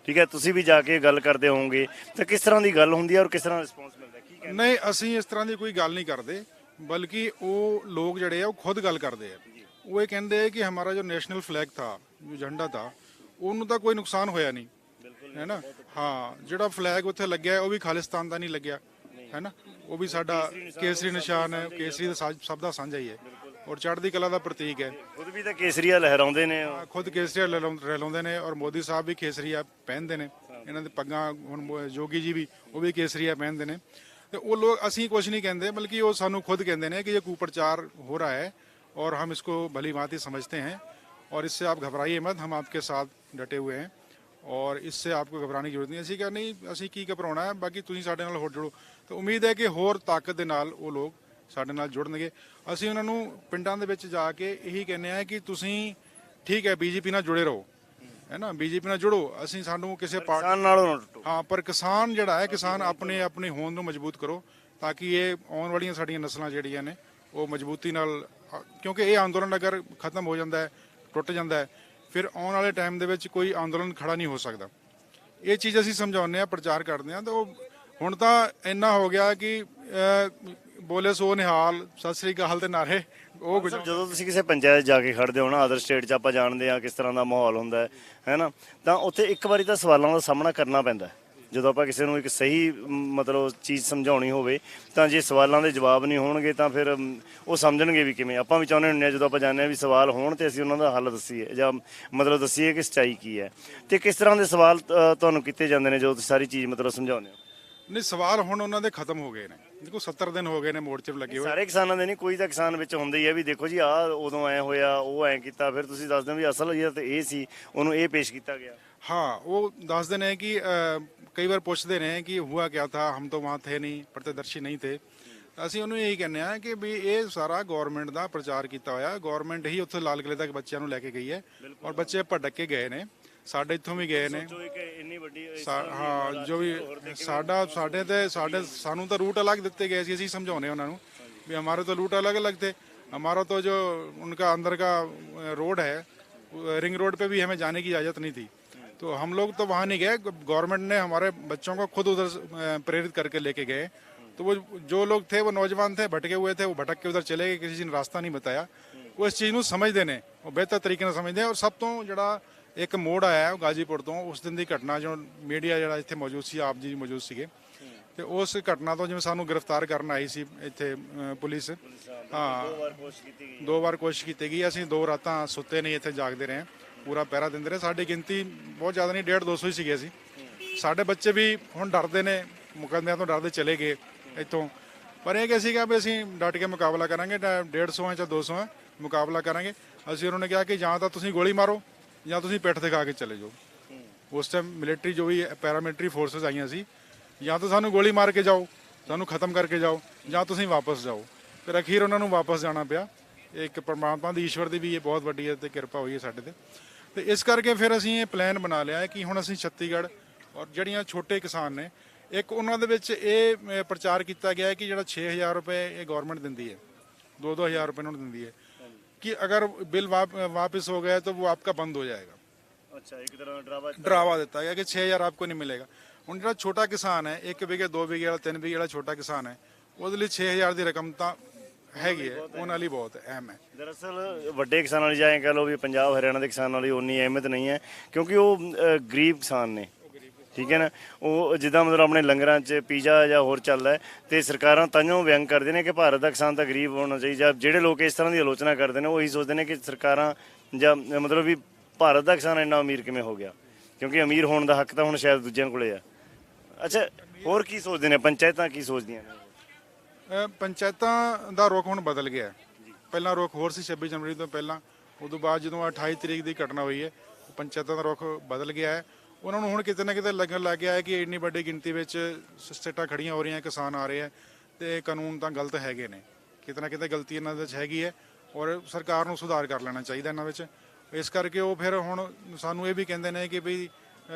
ਠੀਕ ਹੈ। ਤੁਸੀਂ ਵੀ ਜਾ ਕੇ ਗੱਲ ਕਰਦੇ ਹੋਵੋਗੇ ਤਾਂ ਕਿਸ ਤਰ੍ਹਾਂ ਦੀ ਗੱਲ ਹੁੰਦੀ ਹੈ ਔਰ ਕਿਸ ਤਰ੍ਹਾਂ ਰਿਸਪੌਂਸ ਮਿਲਦਾ? ਕੀ ਨਹੀਂ, ਅਸੀਂ ਇਸ ਤਰ੍ਹਾਂ ਦੀ ਕੋਈ ਗੱਲ ਨਹੀਂ ਕਰਦੇ, ਬਲਕਿ ਉਹ ਲੋਕ ਜਿਹੜੇ ਆ ਉਹ ਖੁਦ ਗੱਲ ਕਰਦੇ ਆ। ਉਹ ਇਹ ਕਹਿੰਦੇ ਕਿ ਹਮਾਰਾ ਜੋ ਨੈਸ਼ਨਲ ਫਲੈਗ ਥਾ, ਜੋ ਝੰਡਾ ਥਾ, ਉਹਨੂੰ ਤਾਂ ਕੋਈ ਨੁਕਸਾਨ ਹੋਇਆ ਨਹੀਂ, ਹੈ ਨਾ। ਹਾਂ, ਜਿਹੜਾ ਫਲੈਗ ਉੱਥੇ ਲੱਗਿਆ ਉਹ ਵੀ ਖਾਲਿਸਤਾਨ ਦਾ ਨਹੀਂ ਲੱਗਿਆ, ਹੈ ਨਾ। ਉਹ ਵੀ ਸਾਡਾ ਕੇਸਰੀ ਨਿਸ਼ਾਨ ਹੈ, ਕੇਸਰੀ ਦਾ ਸਭ ਦਾ ਸਾਂਝਾ ਹੀ ਹੈ ਔਰ ਚੜ੍ਹਦੀ ਕਲਾ ਦਾ ਪ੍ਰਤੀਕ ਹੈ। ਖੁਦ ਵੀ ਤਾਂ ਕੇਸਰੀਆ ਲਹਿਰਾਉਂਦੇ ਨੇ, ਖੁਦ ਕੇਸਰੀਆ ਲਹਿਰਾਉਂਦੇ ਨੇ ਔਰ ਮੋਦੀ ਸਾਹਿਬ ਵੀ ਕੇਸਰੀਆ ਪਹਿਨਦੇ ਨੇ। ਇਹਨਾਂ ਦੇ ਪੱਗਾਂ, ਹੁਣ ਜੋਗੀ ਜੀ ਵੀ ਉਹ ਵੀ ਕੇਸਰੀਆ ਪਹਿਨਦੇ ਨੇ। ਤੇ ਉਹ ਲੋਕ, ਅਸੀਂ ਕੁਝ ਨਹੀਂ ਕਹਿੰਦੇ, ਬਲਕਿ ਉਹ ਸਾਨੂੰ ਖੁਦ ਕਹਿੰਦੇ ਨੇ कि ये कुप्रचार हो रहा है और हम इसको भली भांति समझते हैं और इससे आप घबराइए मत, हम आपके साथ डटे हुए हैं और इससे आपको घबराने की जरूरत नहीं। ਅਸੀਂ ਕਿਹਾ ਨਹੀਂ, ਅਸੀਂ ਕੀ ਘਬਰਾਉਣਾ ਹੈ, ਬਾਕੀ ਤੁਸੀਂ ਸਾਡੇ ਨਾਲ ਹੋਰ ਜੁੜੋ। ਤਾਂ ਉਮੀਦ ਹੈ ਕਿ ਹੋਰ ਤਾਕਤ ਦੇ ਨਾਲ ਉਹ ਲੋਕ ਸਾਡੇ ਨਾਲ ਜੁੜਨਗੇ। ਅਸੀਂ ਉਹਨਾਂ ਨੂੰ ਪਿੰਡਾਂ ਦੇ ਵਿੱਚ ਜਾ ਕੇ ਇਹੀ ਕਹਿੰਦੇ ਆ ਕਿ ਤੁਸੀਂ ਠੀਕ ਹੈ ਬੀਜੇਪੀ ਨਾਲ ਜੁੜੇ ਰਹੋ, ਹੈ ਨਾ, ਬੀਜੇਪੀ ਨਾਲ ਜੁੜੋ। ਅਸੀਂ ਸਾਨੂੰ ਕਿਸੇ ਪਾਰਟੀ ਨਾਲੋਂ ਨਾ ਟੁੱਟੋ। ਹਾਂ, ਪਰ ਕਿਸਾਨ ਜਿਹੜਾ ਹੈ, ਕਿਸਾਨ ਆਪਣੀ ਹੋਂਦ ਨੂੰ ਮਜ਼ਬੂਤ ਕਰੋ ਤਾਂ ਕਿ ਇਹ ਆਉਣ ਵਾਲੀਆਂ ਸਾਡੀਆਂ ਨਸਲਾਂ ਜਿਹੜੀਆਂ ਨੇ ਉਹ ਮਜ਼ਬੂਤੀ ਨਾਲ, ਕਿਉਂਕਿ ਇਹ ਅੰਦੋਲਨ ਅਗਰ ਖਤਮ ਹੋ ਜਾਂਦਾ ਹੈ, ਟੁੱਟ ਜਾਂਦਾ ਹੈ, ਫਿਰ ਆਉਣ ਵਾਲੇ ਟਾਈਮ ਦੇ ਵਿੱਚ ਕੋਈ ਅੰਦੋਲਨ ਖੜਾ ਨਹੀਂ ਹੋ ਸਕਦਾ। ਇਹ ਚੀਜ਼ ਅਸੀਂ ਸਮਝਾਉਂਦੇ ਹਾਂ, ਪ੍ਰਚਾਰ ਕਰਦੇ ਹਾਂ। ਤਾਂ ਉਹ ਹੁਣ ਤਾਂ ਇੰਨਾ ਹੋ ਗਿਆ ਕਿ ਬੋਲੇ ਸੋ ਨਿਹਾਲ, ਸਤਿ ਸ੍ਰੀ ਅਕਾਲ ਦੇ ਨਾਰੇ ਉਹ ਜਦੋਂ ਤੁਸੀਂ ਕਿਸੇ ਪੰਚਾਇਤ ਜਾ ਕੇ ਖੜਦੇ ਹੋ ਨਾ, ਅਦਰ ਸਟੇਟ 'ਚ ਆਪਾਂ ਜਾਣਦੇ ਹਾਂ ਕਿਸ ਤਰ੍ਹਾਂ ਦਾ ਮਾਹੌਲ ਹੁੰਦਾ ਹੈ ਨਾ, ਤਾਂ ਉੱਥੇ ਇੱਕ ਵਾਰੀ ਤਾਂ ਸਵਾਲਾਂ ਦਾ ਸਾਹਮਣਾ ਕਰਨਾ ਪੈਂਦਾ। ਜਦੋਂ ਆਪਾਂ ਕਿਸੇ ਨੂੰ ਇੱਕ ਸਹੀ ਮਤਲਬ ਚੀਜ਼ ਸਮਝਾਉਣੀ ਹੋਵੇ ਤਾਂ ਜੇ ਸਵਾਲਾਂ ਦੇ ਜਵਾਬ ਨਹੀਂ ਹੋਣਗੇ ਤਾਂ ਫਿਰ ਉਹ ਸਮਝਣਗੇ ਵੀ ਕਿਵੇਂ। ਆਪਾਂ ਵੀ ਚਾਹੁੰਦੇ ਹੁੰਦੇ ਹਾਂ ਜਦੋਂ ਆਪਾਂ ਜਾਂਦੇ ਹਾਂ ਵੀ ਸਵਾਲ ਹੋਣ ਤੇ ਅਸੀਂ ਉਹਨਾਂ ਦਾ ਹੱਲ ਦੱਸੀਏ ਜਾਂ ਮਤਲਬ ਦੱਸੀਏ ਕਿ ਸੱਚਾਈ ਕੀ ਹੈ। ਤੇ ਕਿਸ ਤਰ੍ਹਾਂ ਦੇ ਸਵਾਲ ਤੁਹਾਨੂੰ ਕੀਤੇ ਜਾਂਦੇ ਨੇ ਜਦੋਂ ਤੁਸੀਂ ਸਾਰੀ ਚੀਜ਼ ਮਤਲਬ ਸਮਝਾਉਂਦੇ ਹੋ? ਨਹੀਂ, ਸਵਾਲ ਹੁਣ ਉਹਨਾਂ ਦੇ ਖਤਮ ਹੋ ਗਏ ਨੇ। ਦੇਖੋ 70 ਦਿਨ ਹੋ ਗਏ ਨੇ ਮੋਰਚੇ 'ਤੇ ਲੱਗੇ ਹੋਏ। ਸਾਰੇ ਕਿਸਾਨਾਂ ਦੇ ਨਹੀਂ, ਕੋਈ ਤਾਂ ਕਿਸਾਨ ਵਿੱਚ ਹੁੰਦਾ ਹੀ ਹੈ ਵੀ ਦੇਖੋ ਜੀ ਆਹ ਉਦੋਂ ਐ ਹੋਇਆ, ਉਹ ਐਂ ਕੀਤਾ, ਫਿਰ ਤੁਸੀਂ ਦੱਸਦੇ ਹੋ ਵੀ ਅਸਲ ਇਹ ਸੀ, ਉਹਨੂੰ ਇਹ ਪੇਸ਼ ਕੀਤਾ ਗਿਆ। हाँ, वो ਦੱਸਦੇ ਨੇ कि कई बार पूछते हैं कि हुआ क्या था, हम तो वहाँ थे नहीं, प्रत्यदर्शी नहीं थे। ਅਸੀਂ ਉਹਨੂੰ ਇਹੀ ਕਹਿੰਦੇ ਆ ਕਿ ਵੀ ਇਹ ਸਾਰਾ ਗਵਰਨਮੈਂਟ ਦਾ ਪ੍ਰਚਾਰ ਕੀਤਾ ਹੋਇਆ, ਗਵਰਨਮੈਂਟ ਹੀ ਉੱਥੇ ਲਾਲ ਕਿਲੇ ਤੱਕ ਬੱਚਿਆਂ ਨੂੰ ਲੈ ਕੇ ਗਈ ਹੈ ਔਰ ਬੱਚੇ ਭਟਕ ਕੇ ਗਏ ਨੇ, ਸਾਡੇ ਇੱਥੋਂ ਵੀ ਗਏ ਨੇ। ਜੋ ਇੱਕ ਇੰਨੀ ਵੱਡੀ ਹਾਂ, ਜੋ ਵੀ ਸਾਨੂੰ ਤਾਂ रूट अलग ਦਿੱਤੇ ਗਏ ਸੀ, ਅਸੀਂ ਸਮਝਾਉਨੇ ਉਹਨਾਂ ਨੂੰ भी हमारे तो रूट अलग अलग थे, हमारा तो जो उनका अंदर का रोड है रिंग रोड पे भी हमें जाने की इजाज़त नहीं थी, तो हम लोग तो वहाँ नहीं गए, गवर्नमेंट ने हमारे बच्चों को खुद उधर प्रेरित करके लेके गए। तो वो जो लोग थे वो नौजवान थे, भटके हुए थे, वो भटक के उधर चले गए, किसी ने रास्ता नहीं बताया। वो इस चीज़ ਨੂੰ ਸਮਝਦੇ ਨੇ, ਉਹ ਬਿਹਤਰ ਤਰੀਕੇ ਨਾਲ ਸਮਝਦੇ ਔਰ ਸਭ ਤੋਂ ਜਿਹੜਾ ਇੱਕ ਮੋੜ ਆਇਆ ਗਾਜੀਪੁਰ ਤੋਂ, ਉਸ ਦਿਨ ਦੀ ਘਟਨਾ ਜੋ ਮੀਡੀਆ ਜਿਹੜਾ ਇੱਥੇ ਮੌਜੂਦ ਸੀ, ਆਪ ਜੀ ਮੌਜੂਦ ਸੀਗੇ, ਤੇ ਉਸ ਘਟਨਾ ਤੋਂ ਜਿਵੇਂ ਸਾਨੂੰ ਗ੍ਰਿਫਤਾਰ ਕਰਨ ਆਈ ਸੀ ਇੱਥੇ ਪੁਲਿਸ, ਹਾਂ 2 ਵਾਰ ਕੋਸ਼ਿਸ਼ ਕੀਤੀ ਗਈ। ਅਸੀਂ 2 ਰਾਤਾਂ ਸੁੱਤੇ ਨਹੀਂ, ਇੱਥੇ ਜਾਗਦੇ ਰਹੇ, ਪੂਰਾ ਪਹਿਰਾ ਦਿੰਦੇ ਰਹੇ। ਸਾਡੀ ਗਿਣਤੀ ਬਹੁਤ ਜ਼ਿਆਦਾ ਨਹੀਂ, 150-200 ਹੀ ਸੀਗੇ ਅਸੀਂ। ਸਾਡੇ ਬੱਚੇ ਵੀ ਹੁਣ ਡਰਦੇ ਨੇ, ਮੁਕੱਦਮਿਆਂ ਤੋਂ ਡਰਦੇ ਚਲੇ ਗਏ ਇੱਥੋਂ, ਪਰ ਇਹ ਕਿ ਸੀਗਾ ਵੀ ਅਸੀਂ ਡਟ ਕੇ ਮੁਕਾਬਲਾ ਕਰਾਂਗੇ, 150 ਹੈ ਜਾਂ 200 ਹੈ, ਮੁਕਾਬਲਾ ਕਰਾਂਗੇ। ਅਸੀਂ ਉਹਨਾਂ ਨੇ ਕਿਹਾ ਕਿ ਜਾਂ ਤਾਂ ਤੁਸੀਂ ਗੋਲੀ ਮਾਰੋ ਜਾਂ ਤੁਸੀਂ ਪਿੱਠ ਦਿਖਾ ਕੇ ਚਲੇ ਜਾਓ। ਉਸ ਟਾਈਮ ਮਿਲਟਰੀ ਜੋ ਵੀ ਪੈਰਾਮਿਲਟਰੀ ਫੋਰਸਸ ਆਈਆਂ ਸੀ, ਜਾਂ ਤਾਂ ਸਾਨੂੰ ਗੋਲੀ ਮਾਰ ਕੇ ਜਾਓ, ਸਾਨੂੰ ਖਤਮ ਕਰਕੇ ਜਾਓ, ਜਾਂ ਤੁਸੀਂ ਵਾਪਸ ਜਾਓ। ਫਿਰ ਅਖੀਰ ਉਹਨਾਂ ਨੂੰ ਵਾਪਸ ਜਾਣਾ ਪਿਆ। ਇੱਕ ਪਰਮਾਤਮਾ ਦੀ, ਈਸ਼ਵਰ ਦੀ ਵੀ ਇਹ ਬਹੁਤ ਵੱਡੀ ਹੈ ਤੇ ਕਿਰਪਾ ਹੋਈ ਹੈ ਸਾਡੇ ਤੇ ਇਸ ਕਰਕੇ ਫਿਰ ਅਸੀਂ ਇਹ ਪਲਾਨ ਬਣਾ ਲਿਆ ਹੈ ਕਿ ਹੁਣ ਅਸੀਂ ਛੱਤੀਗੜ੍ਹ ਔਰ ਜਿਹੜੀਆਂ ਛੋਟੇ ਕਿਸਾਨ ਨੇ, ਇੱਕ ਉਹਨਾਂ ਦੇ ਵਿੱਚ ਇਹ ਪ੍ਰਚਾਰ ਕੀਤਾ ਗਿਆ ਹੈ ਕਿ ਜਿਹੜਾ 6000 ਰੁਪਏ ਇਹ ਗਵਰਨਮੈਂਟ ਦਿੰਦੀ ਹੈ, 2-2 ਹਜ਼ਾਰ ਰੁਪਏ ਉਹਨਾਂ ਨੂੰ ਦਿੰਦੀ ਹੈ, कि अगर बिल वापस हो गया तो वो आपका बंद हो जाएगा। अच्छा, एक तरह डरावा देता है कि 6000 आपको नहीं मिलेगा। ਹੁਣ ਜਿਹੜਾ ਛੋਟਾ ਕਿਸਾਨ ਹੈ, 1 ਵਿਗੇ 2 ਵਿਗੇ ਵਾਲਾ 3 ਵਿਗੇ ਵਾਲਾ ਛੋਟਾ ਕਿਸਾਨ ਹੈ, ਉਹਦੇ ਲਈ 6000 ਦੀ ਰਕਮ ਤਾਂ ਹੈਗੀ ਹੈ, ਉਹਨਾਂ ਲਈ ਬਹੁਤ ਅਹਿਮ ਹੈ। ਦਰਅਸਲ ਵੱਡੇ ਕਿਸਾਨਾਂ ਲਈ ਜਾਂ ਕਹ ਲਓ ਵੀ ਪੰਜਾਬ ਹਰਿਆਣਾ ਦੇ ਕਿਸਾਨਾਂ ਲਈ ਉਨੀ ਅਹਿਮੀਅਤ ਨਹੀਂ ਹੈ, ਕਿਉਂਕਿ ਉਹ ਗਰੀਬ ਕਿਸਾਨ ਨੇ, ਠੀਕ ਹੈ ਨਾ। ਉਹ ਜਿੱਦਾਂ ਮਤਲਬ ਆਪਣੇ ਲੰਗਰਾਂ 'ਚ ਪੀਜ਼ਾ ਜਾਂ ਹੋਰ ਚੱਲਦਾ ਤੇ ਸਰਕਾਰਾਂ ਤਾਂਹੀਓ ਵਿਅੰਗ ਕਰਦੇ ਨੇ ਕਿ ਭਾਰਤ ਦਾ ਕਿਸਾਨ ਤਾਂ ਗਰੀਬ ਹੋਣਾ ਚਾਹੀਦਾ। ਜਿਹੜੇ ਲੋਕ ਇਸ ਤਰ੍ਹਾਂ ਦੀ ਆਲੋਚਨਾ ਕਰਦੇ ਨੇ ਉਹ ਇਹੀ ਸੋਚਦੇ ਨੇ ਕਿ ਸਰਕਾਰਾਂ ਜਾਂ ਮਤਲਬ ਵੀ ਭਾਰਤ ਦਾ ਕਿਸਾਨ ਇੰਨਾ ਅਮੀਰ ਕਿਵੇਂ ਹੋ ਗਿਆ, ਕਿਉਂਕਿ ਅਮੀਰ ਹੋਣ ਦਾ ਹੱਕ ਤਾਂ ਹੁਣ ਸ਼ਾਇਦ ਦੂਜਿਆਂ ਕੋਲੇ ਆ। ਅੱਛਾ, ਹੋਰ ਕੀ ਸੋਚਦੇ ਨੇ ਪੰਚਾਇਤਾਂ, ਕੀ ਸੋਚਦੀਆਂ ਨੇ? ਪੰਚਾਇਤਾਂ ਦਾ ਰੁਖ ਹੁਣ ਬਦਲ ਗਿਆ। ਪਹਿਲਾਂ ਰੁਖ ਹੋਰ ਸੀ 26 ਜਨਵਰੀ ਤੋਂ ਪਹਿਲਾਂ, ਉਦੋਂ ਬਾਅਦ ਜਦੋਂ 28 ਤਰੀਕ ਦੀ ਘਟਨਾ ਹੋਈ ਹੈ, ਪੰਚਾਇਤਾਂ ਦਾ ਰੁਖ ਬਦਲ ਗਿਆ ਹੈ। ਉਹਨਾਂ ਨੂੰ ਹੁਣ ਕਿਤੇ ਨਾ ਕਿਤੇ ਲੱਗਣ ਲੱਗ ਗਿਆ ਹੈ ਕਿ ਇੰਨੀ ਵੱਡੀ ਗਿਣਤੀ ਵਿੱਚ ਸਟੇਟਾਂ ਖੜੀਆਂ ਹੋ ਰਹੀਆਂ, ਕਿਸਾਨ ਆ ਰਹੇ ਆ, ਤੇ ਕਾਨੂੰਨ ਤਾਂ ਗਲਤ ਹੈਗੇ ਨੇ, ਕਿਤੇ ਨਾ ਕਿਤੇ ਗਲਤੀ ਇਹਨਾਂ ਦੇ ਵਿੱਚ ਹੈਗੀ ਹੈ ਔਰ ਸਰਕਾਰ ਨੂੰ ਸੁਧਾਰ ਕਰ ਲੈਣਾ ਚਾਹੀਦਾ ਇਹਨਾਂ ਵਿੱਚ। ਇਸ ਕਰਕੇ ਉਹ ਫਿਰ ਹੁਣ ਸਾਨੂੰ ਇਹ ਵੀ ਕਹਿੰਦੇ ਨੇ ਕਿ ਵੀ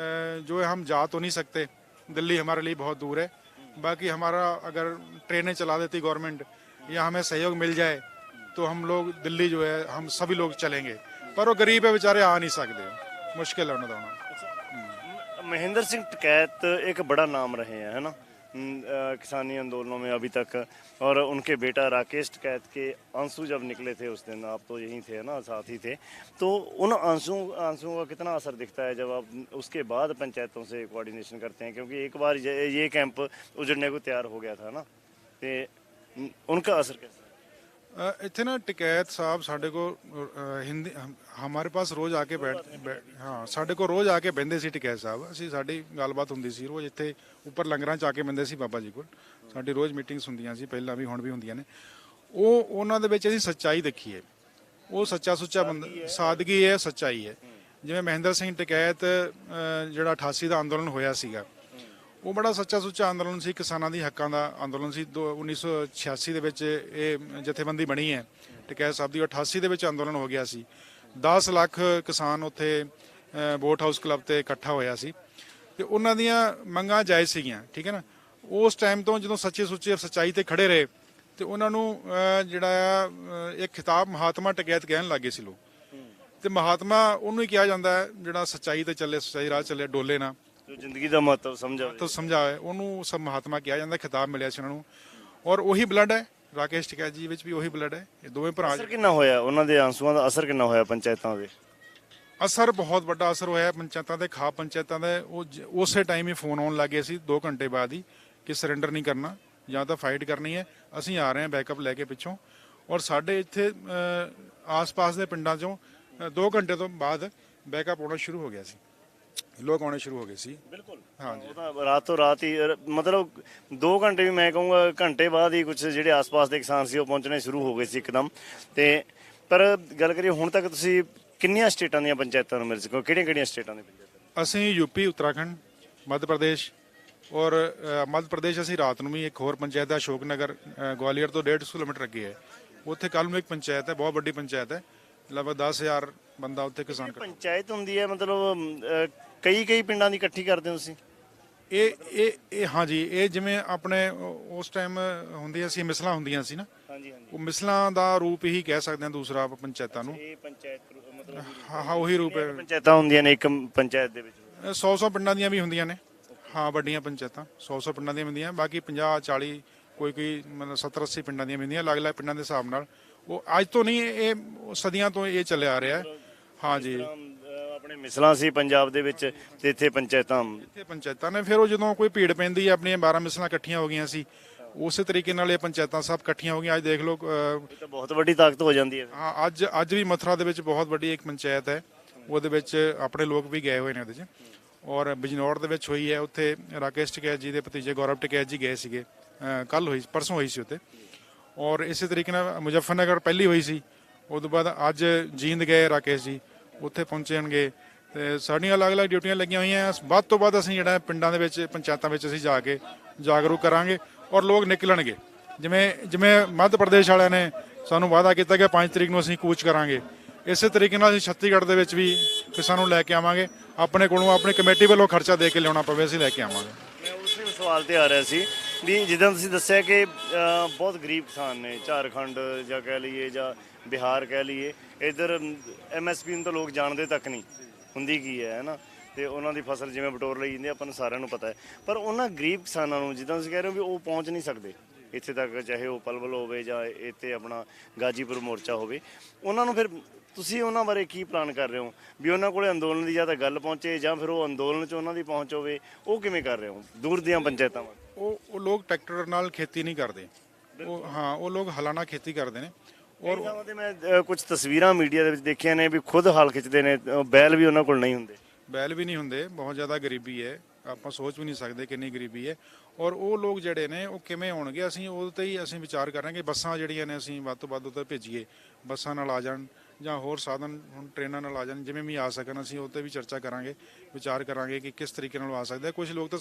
ਜੋ ਹਮ ਜਾ तो नहीं सकते, दिल्ली हमारे लिए बहुत दूर है, बाकी हमारा अगर ट्रेनें चला देती गवर्नमेंट या हमें सहयोग मिल जाए तो हम लोग दिल्ली जो है हम सभी लोग चलेंगे, पर वो गरीब है बेचारे, आ नहीं सकते, मुश्किल है उन्हें आना। महेंद्र सिंह टिकैत एक बड़ा नाम रहे हैं, है ना, किसानी आंदोलनों में अभी तक, और उनके बेटा राकेश टिकैत के आंसू जब निकले थे उस दिन, आप तो यहीं थे ना, साथ ही थे, तो उन आंसुओं का कितना असर दिखता है जब आप उसके बाद पंचायतों से कोऑर्डिनेशन करते हैं, क्योंकि एक बार ये कैंप उजड़ने को तैयार हो गया था ना, तो उनका असर कैसा? ਇੱਥੇ ਨਾ ਟਿਕੈਤ ਸਾਹਿਬ ਸਾਡੇ ਕੋਲ ਹਿੰਦੀ ਹਮਾਰੇ ਪਾਸ ਰੋਜ਼ ਆ ਕੇ ਹਾਂ ਸਾਡੇ ਕੋਲ ਰੋਜ਼ ਆ ਕੇ ਬਹਿੰਦੇ ਸੀ ਟਿਕੈਤ ਸਾਹਿਬ। ਅਸੀਂ ਸਾਡੀ ਗੱਲਬਾਤ ਹੁੰਦੀ ਸੀ ਰੋਜ਼, ਇੱਥੇ ਉੱਪਰ ਲੰਗਰਾਂ 'ਚ ਆ ਕੇ ਬਹਿੰਦੇ ਸੀ ਬਾਬਾ ਜੀ ਕੋਲ, ਸਾਡੀ ਰੋਜ਼ ਮੀਟਿੰਗਸ ਹੁੰਦੀਆਂ ਸੀ, ਪਹਿਲਾਂ ਵੀ ਹੁਣ ਵੀ ਹੁੰਦੀਆਂ ਨੇ। ਉਹਨਾਂ ਦੇ ਵਿੱਚ ਅਸੀਂ ਸੱਚਾਈ ਦੇਖੀ ਹੈ, ਉਹ ਸੱਚਾ ਸੁੱਚਾ ਬੰਦਾ, ਸਾਦਗੀ ਹੈ, ਸੱਚਾਈ ਹੈ। ਜਿਵੇਂ ਮਹਿੰਦਰ ਸਿੰਘ ਟਿਕੈਤ ਜਿਹੜਾ 88 ਦਾ ਅੰਦੋਲਨ ਹੋਇਆ ਸੀਗਾ, ਉਹ ਬੜਾ ਸੱਚਾ ਸੁੱਚਾ ਅੰਦੋਲਨ ਸੀ, ਕਿਸਾਨਾਂ ਦੀ ਹੱਕਾਂ ਦਾ ਅੰਦੋਲਨ ਸੀ। 1986 ਦੇ ਵਿੱਚ ਇਹ ਜਥੇਬੰਦੀ ਬਣੀ ਹੈ ਟਿਕੈਤ ਸਾਹਿਬ ਦੀ, 88 ਦੇ ਵਿੱਚ ਅੰਦੋਲਨ ਹੋ ਗਿਆ ਸੀ। 10 ਲੱਖ ਕਿਸਾਨ ਉੱਥੇ ਬੋਟ ਹਾਊਸ ਕਲੱਬ ਤੇ ਇਕੱਠਾ ਹੋਇਆ ਸੀ, ਤੇ ਉਹਨਾਂ ਦੀਆਂ ਮੰਗਾਂ ਜਾਇਜ਼ ਸੀਗੀਆਂ, ਠੀਕ ਹੈ ਨਾ। ਉਸ ਟਾਈਮ ਤੋਂ ਜਦੋਂ ਸੱਚੇ ਸੁੱਚੇ ਸੱਚਾਈ ਤੇ ਖੜੇ ਰਹੇ, ਤੇ ਉਹਨਾਂ ਨੂੰ ਜਿਹੜਾ ਇੱਕ ਖਿਤਾਬ ਮਹਾਤਮਾ ਟਿਕੈਤ ਕਹਿਣ ਲੱਗੇ ਸੀ ਲੋਕ, ਤੇ ਮਹਾਤਮਾ ਉਹਨੂੰ ਹੀ ਕਿਹਾ ਜਾਂਦਾ ਹੈ ਜਿਹੜਾ ਸੱਚਾਈ ਤੇ ਚੱਲੇ, ਸੱਚਾਈ ਰਾਹ ਚੱਲੇ, ਡੋਲੇ ਨਾ, ਜੋ ਜ਼ਿੰਦਗੀ ਦਾ ਮਹੱਤਵ ਸਮਝਾਵੇ, ਉਹਨੂੰ ਸਭ ਮਹਾਤਮਾ ਕਿਹਾ ਜਾਂਦਾ। ਖਿਤਾਬ ਮਿਲਿਆ ਸੀ ਉਹਨਾਂ ਨੂੰ, ਔਰ ਉਹੀ ਬਲੱਡ ਹੈ ਰਾਕੇਸ਼ ਟਿਕੈਤ ਜੀ ਵਿੱਚ ਵੀ, ਉਹੀ ਬਲੱਡ ਹੈ। ਇਹ ਦੋਵੇਂ ਭਰਾ। ਅਸਰ ਕਿੰਨਾ ਹੋਇਆ ਉਹਨਾਂ ਦੇ ਆਂਸੂਆਂ ਦਾ, ਅਸਰ ਕਿੰਨਾ ਹੋਇਆ ਪੰਚਾਇਤਾਂ ਦੇ? ਅਸਰ ਬਹੁਤ ਵੱਡਾ ਅਸਰ ਹੋਇਆ ਪੰਚਾਇਤਾਂ ਦੇ, ਖਾਪ ਪੰਚਾਇਤਾਂ ਦੇ। ਉਹ ਉਸੇ ਟਾਈਮ ਹੀ ਫੋਨ ਆਉਣ ਲੱਗੇ ਸੀ 2 ਘੰਟੇ ਬਾਅਦ ਹੀ ਕਿ ਸਰੈਂਡਰ ਨਹੀਂ ਕਰਨਾ, ਜਾਂ ਤਾਂ ਫਾਈਟ ਕਰਨੀ ਹੈ, ਅਸੀਂ ਆ ਰਹੇ ਹਾਂ ਬੈਕਅਪ ਲੈ ਕੇ ਪਿੱਛੋਂ। ਔਰ ਸਾਡੇ ਇੱਥੇ ਆਸ-ਪਾਸ ਦੇ ਪਿੰਡਾਂ 'ਚੋਂ 2 ਘੰਟੇ ਤੋਂ ਬਾਅਦ ਬੈਕਅਪ ਆਉਣਾ ਸ਼ੁਰੂ ਹੋ ਗਿਆ ਸੀ, ਲੋਕ ਆਉਣੇ ਸ਼ੁਰੂ ਹੋ ਗਏ ਸੀ। ਬਿਲਕੁਲ, ਹਾਂ ਜੀ, ਉਹ ਤਾਂ ਰਾਤੋਂ ਰਾਤ ਹੀ, ਮਤਲਬ 2 ਘੰਟੇ ਵੀ ਮੈਂ ਕਹੂੰਗਾ ਘੰਟੇ ਬਾਅਦ ਹੀ ਕੁਝ ਜਿਹੜੇ ਆਸ-ਪਾਸ ਦੇ ਕਿਸਾਨ ਸੀ ਉਹ ਪਹੁੰਚਣੇ ਸ਼ੁਰੂ ਹੋ ਗਏ ਸੀ ਇੱਕਦਮ। ਤੇ ਪਰ ਗੱਲ ਕਰੀਏ ਹੁਣ ਤੱਕ ਤੁਸੀਂ ਕਿੰਨੀਆਂ ਸਟੇਟਾਂ ਦੀਆਂ ਪੰਚਾਇਤਾਂ ਨੂੰ ਮਿਲ ਸਕੇ, ਕਿਹੜੀਆਂ-ਕਿਹੜੀਆਂ ਸਟੇਟਾਂ ਦੇ ਪੰਚਾਇਤਾਂ? ਅਸੀਂ ਯੂਪੀ, ਉੱਤਰਾਖੰਡ, ਮੱਧ ਪ੍ਰਦੇਸ਼, ਔਰ ਮੱਧ ਪ੍ਰਦੇਸ਼ ਅਸੀਂ ਰਾਤ ਨੂੰ ਵੀ ਇੱਕ ਹੋਰ ਪੰਚਾਇਤ ਹੈ ਅਸ਼ੋਕ ਨਗਰ, ਗਵਾਲੀਅਰ ਤੋਂ 150 ਕਿਲੋਮੀਟਰ ਅੱਗੇ ਹੈ। ਉੱਥੇ ਕੱਲ ਨੂੰ ਇੱਕ ਪੰਚਾਇਤ ਹੈ, ਬਹੁਤ ਵੱਡੀ ਪੰਚਾਇਤ ਹੈ, ਲਗਭਗ 10,000 ਬੰਦਾ ਉੱਥੇ ਕਿਸਾਨ ਪੰਚਾਇਤ ਹੁੰਦੀ ਹੈ ਮਤਲਬ ਕਈ ਪਿੰਡਾਂ ਦੀ ਇਕੱਠੀ ਕਰਦੇ ਹੋ ਤੁਸੀਂ? ਇਹ ਹਾਂਜੀ, ਇਹ ਜਿਵੇਂ ਆਪਣੇ ਉਸ ਟਾਈਮ ਹੁੰਦੀਆਂ ਸੀ ਮਿਸਲਾਂ ਹੁੰਦੀਆਂ ਸੀ ਨਾ, ਹਾਂਜੀ ਹਾਂਜੀ, ਉਹ ਮਿਸਲਾਂ ਦਾ ਰੂਪ ਹੀ ਕਹਿ ਸਕਦੇ ਹਾਂ ਦੂਸਰਾ ਆਪਾਂ ਪੰਚਾਇਤਾਂ ਨੂੰ। ਇਹ ਪੰਚਾਇਤ ਮਤਲਬ ਹਾਂ ਉਹੀ ਰੂਪ ਹੈ। ਪੰਚਾਇਤਾਂ ਹੁੰਦੀਆਂ ਨੇ ਇੱਕ ਪੰਚਾਇਤ ਦੇ ਵਿੱਚ? 100 ਪਿੰਡਾਂ ਦੀਆਂ ਵੀ ਹੁੰਦੀਆਂ ਨੇ, ਹਾਂ ਵੱਡੀਆਂ ਪੰਚਾਇਤਾਂ 100 ਪਿੰਡਾਂ ਦੀਆਂ ਹੁੰਦੀਆਂ, ਬਾਕੀ 50 40 ਕੋਈ ਮਤਲਬ 70 80 ਪਿੰਡਾਂ ਦੀਆਂ ਹੁੰਦੀਆਂ, ਅਲੱਗ-ਅਲੱਗ ਪਿੰਡਾਂ ਦੇ ਹਿਸਾਬ ਨਾਲ। ਉਹ ਅੱਜ ਤੋਂ ਨਹੀਂ, ਇਹ ਸਦੀਆਂ ਤੋਂ ਇਹ ਚੱਲਿਆ ਆ ਰਿਹਾ ਹੈ। ਹਾਂਜੀ, ਆਪਣੇ ਮਿਸਲਾਂ ਸੀ ਪੰਜਾਬ ਦੇ ਵਿੱਚ ਤੇ ਇੱਥੇ ਪੰਚਾਇਤਾਂ ਨੇ। ਫਿਰ ਉਹ ਜਦੋਂ ਕੋਈ ਭੀੜ ਪੈਂਦੀ ਹੈ, ਆਪਣੀਆਂ 12 ਮਿਸਲਾਂ ਇਕੱਠੀਆਂ ਹੋ ਗਈਆਂ ਸੀ, ਉਸੇ ਤਰੀਕੇ ਨਾਲ ਇਹ ਪੰਚਾਇਤਾਂ ਸਭ ਇਕੱਠੀਆਂ ਹੋ ਗਈਆਂ। ਅੱਜ ਦੇਖ ਲਓ, ਇਹ ਤਾਂ ਬਹੁਤ ਵੱਡੀ ਤਾਕਤ ਹੋ ਜਾਂਦੀ ਹੈ। ਹਾਂ ਅੱਜ ਵੀ ਮਥੁਰਾ ਦੇ ਵਿੱਚ ਬਹੁਤ ਵੱਡੀ ਇੱਕ ਪੰਚਾਇਤ ਹੈ, ਉਹਦੇ ਵਿੱਚ ਆਪਣੇ ਲੋਕ ਵੀ ਗਏ ਹੋਏ ਨੇ ਉਹਦੇ 'ਚ। ਔਰ ਬਿਜਨੌਰ ਦੇ ਵਿੱਚ ਹੋਈ ਹੈ, ਉੱਥੇ ਰਾਕੇਸ਼ ਟਿਕੈਤ ਜੀ ਦੇ ਭਤੀਜੇ ਗੌਰਵ ਟਿਕੈਤ ਜੀ ਗਏ ਸੀਗੇ, ਕੱਲ ਹੋਈ ਪਰਸੋਂ ਹੋਈ ਸੀ ਉੱਥੇ। ਔਰ ਇਸੇ ਤਰੀਕੇ ਨਾਲ ਮੁਜ਼ੱਫਰਨਗਰ ਪਹਿਲੀ ਹੋਈ ਸੀ, ਉਸ ਤੋਂ ਬਾਅਦ ਅੱਜ ਜੀਂਦ ਗਏ ਰਾਕੇਸ਼ ਜੀ, ਉੱਥੇ ਪਹੁੰਚਣਗੇ। ਤੇ ਸਾਡੀਆਂ ਅਲੱਗ-ਅਲੱਗ ਡਿਊਟੀਆਂ ਲੱਗੀਆਂ ਹੋਈਆਂ। ਵੱਧ ਤੋਂ ਵੱਧ ਅਸੀਂ ਜਿਹੜਾ ਪਿੰਡਾਂ ਦੇ ਵਿੱਚ ਪੰਚਾਇਤਾਂ ਵਿੱਚ ਅਸੀਂ ਜਾ ਕੇ ਜਾਗਰੂਕ ਕਰਾਂਗੇ ਔਰ ਲੋਕ ਨਿਕਲਣਗੇ। ਜਿਵੇਂ ਮੱਧ ਪ੍ਰਦੇਸ਼ ਵਾਲਿਆਂ ਨੇ ਸਾਨੂੰ ਵਾਅਦਾ ਕੀਤਾ ਕਿ 5 ਤਰੀਕ ਨੂੰ ਅਸੀਂ ਕੂਚ ਕਰਾਂਗੇ, ਇਸੇ ਤਰੀਕੇ ਨਾਲ ਅਸੀਂ ਛੱਤੀਸਗੜ੍ਹ ਦੇ ਵਿੱਚ ਵੀ ਕਿਸਾਨਾਂ ਨੂੰ ਲੈ ਕੇ ਆਵਾਂਗੇ। ਆਪਣੇ ਕੋਲੋਂ ਆਪਣੀ ਕਮੇਟੀ ਵੱਲੋਂ ਖਰਚਾ ਦੇ ਕੇ ਲਿਆਉਣਾ ਪਵੇ, ਅਸੀਂ ਲੈ ਕੇ ਆਵਾਂਗੇ। ਮੈਂ ਉਸੇ ਸਵਾਲ ਤੇ ਆ ਰਿਹਾ ਸੀ ਵੀ ਜਿੱਦਾਂ ਤੁਸੀਂ ਦੱਸਿਆ ਕਿ ਬਹੁਤ ਗਰੀਬ ਕਿਸਾਨ ਨੇ, ਝਾਰਖੰਡ ਜਾਂ ਕਹਿ ਲਈਏ ਜਾਂ ਬਿਹਾਰ ਕਹਿ ਲਈਏ, ਇੱਧਰ MSP ਨੂੰ ਤਾਂ ਲੋਕ ਜਾਣਦੇ ਤੱਕ ਨਹੀਂ ਹੁੰਦੀ ਕੀ ਹੈ ਨਾ, ਤੇ ਉਹਨਾਂ ਦੀ ਫਸਲ ਜਿਵੇਂ ਬਟੋਰ ਲਈ ਜਾਂਦੀ ਆਪਾਂ ਨੂੰ ਸਾਰਿਆਂ ਨੂੰ ਪਤਾ ਹੈ। ਪਰ ਉਹਨਾਂ ਗਰੀਬ ਕਿਸਾਨਾਂ ਨੂੰ ਜਿੱਦਾਂ ਤੁਸੀਂ ਕਹਿ ਰਹੇ ਹੋ ਵੀ ਉਹ ਪਹੁੰਚ ਨਹੀਂ ਸਕਦੇ ਇੱਥੇ ਤੱਕ, ਚਾਹੇ ਉਹ ਪਲਵਲ ਹੋਵੇ ਜਾਂ ਇੱਥੇ ਆਪਣਾ ਗਾਜੀਪੁਰ ਮੋਰਚਾ ਹੋਵੇ, ਉਹਨਾਂ ਨੂੰ ਫਿਰ ਤੁਸੀਂ ਉਹਨਾਂ ਬਾਰੇ ਕੀ ਪਲਾਨ ਕਰ ਰਹੇ ਹੋ ਵੀ ਉਹਨਾਂ ਕੋਲੇ ਅੰਦੋਲਨ ਦੀ ਜਾਂ ਤਾਂ ਗੱਲ ਪਹੁੰਚੇ ਜਾਂ ਫਿਰ ਉਹ ਅੰਦੋਲਨ 'ਚ ਉਹਨਾਂ ਦੀ ਪਹੁੰਚ ਹੋਵੇ? ਉਹ ਕਿਵੇਂ ਕਰ ਰਹੇ ਹੋ ਦੂਰ ਦੀਆਂ ਪੰਚਾਇਤਾਂ ਵੱਲ? ਉਹ ਲੋਕ ਟਰੈਕਟਰ ਨਾਲ ਖੇਤੀ ਨਹੀਂ ਕਰਦੇ, ਉਹ ਲੋਕ ਹਲਾਨਾ ਖੇਤੀ ਕਰਦੇ ਨੇ। ਔਰ ਮੈਂ ਕੁਝ ਤਸਵੀਰਾਂ ਮੀਡੀਆ ਦੇ ਵਿੱਚ ਦੇਖੀਆਂ ਨੇ ਵੀ ਖੁਦ ਹਲ ਖਿੱਚਦੇ ਨੇ, ਬੈਲ ਵੀ ਉਹਨਾਂ ਕੋਲ ਨਹੀਂ ਹੁੰਦੇ। ਬੈਲ ਵੀ ਨਹੀਂ ਹੁੰਦੇ, ਬਹੁਤ ਜ਼ਿਆਦਾ ਗਰੀਬੀ ਹੈ, ਆਪਾਂ ਸੋਚ ਵੀ ਨਹੀਂ ਸਕਦੇ ਕਿੰਨੀ ਗਰੀਬੀ ਹੈ। ਔਰ ਉਹ ਲੋਕ ਜਿਹੜੇ ਨੇ ਉਹ ਕਿਵੇਂ ਆਉਣਗੇ, ਅਸੀਂ ਉਹਦੇ ਤੇ ਹੀ ਅਸੀਂ ਵਿਚਾਰ ਕਰਾਂਗੇ। ਬੱਸਾਂ ਜਿਹੜੀਆਂ ਨੇ ਅਸੀਂ ਵੱਧ ਤੋਂ ਵੱਧ ਉੱਤੇ ਭੇਜੀਏ, ਬੱਸਾਂ ਨਾਲ ਆ ਜਾਣ ਜਾਂ ਹੋਰ ਸਾਧਨ ਹੁਣ ਟ੍ਰੇਨਾਂ ਨਾਲ ਆ ਜਾਣ, ਜਿਵੇਂ ਵੀ ਆ ਸਕਣ ਅਸੀਂ ਉਹ 'ਤੇ ਵੀ ਚਰਚਾ ਕਰਾਂਗੇ, ਵਿਚਾਰ ਕਰਾਂਗੇ ਕਿ ਕਿਸ ਤਰੀਕੇ ਨਾਲ ਆ ਸਕਦਾ। ਕੁਝ ਲੋਕ ਤਾਂ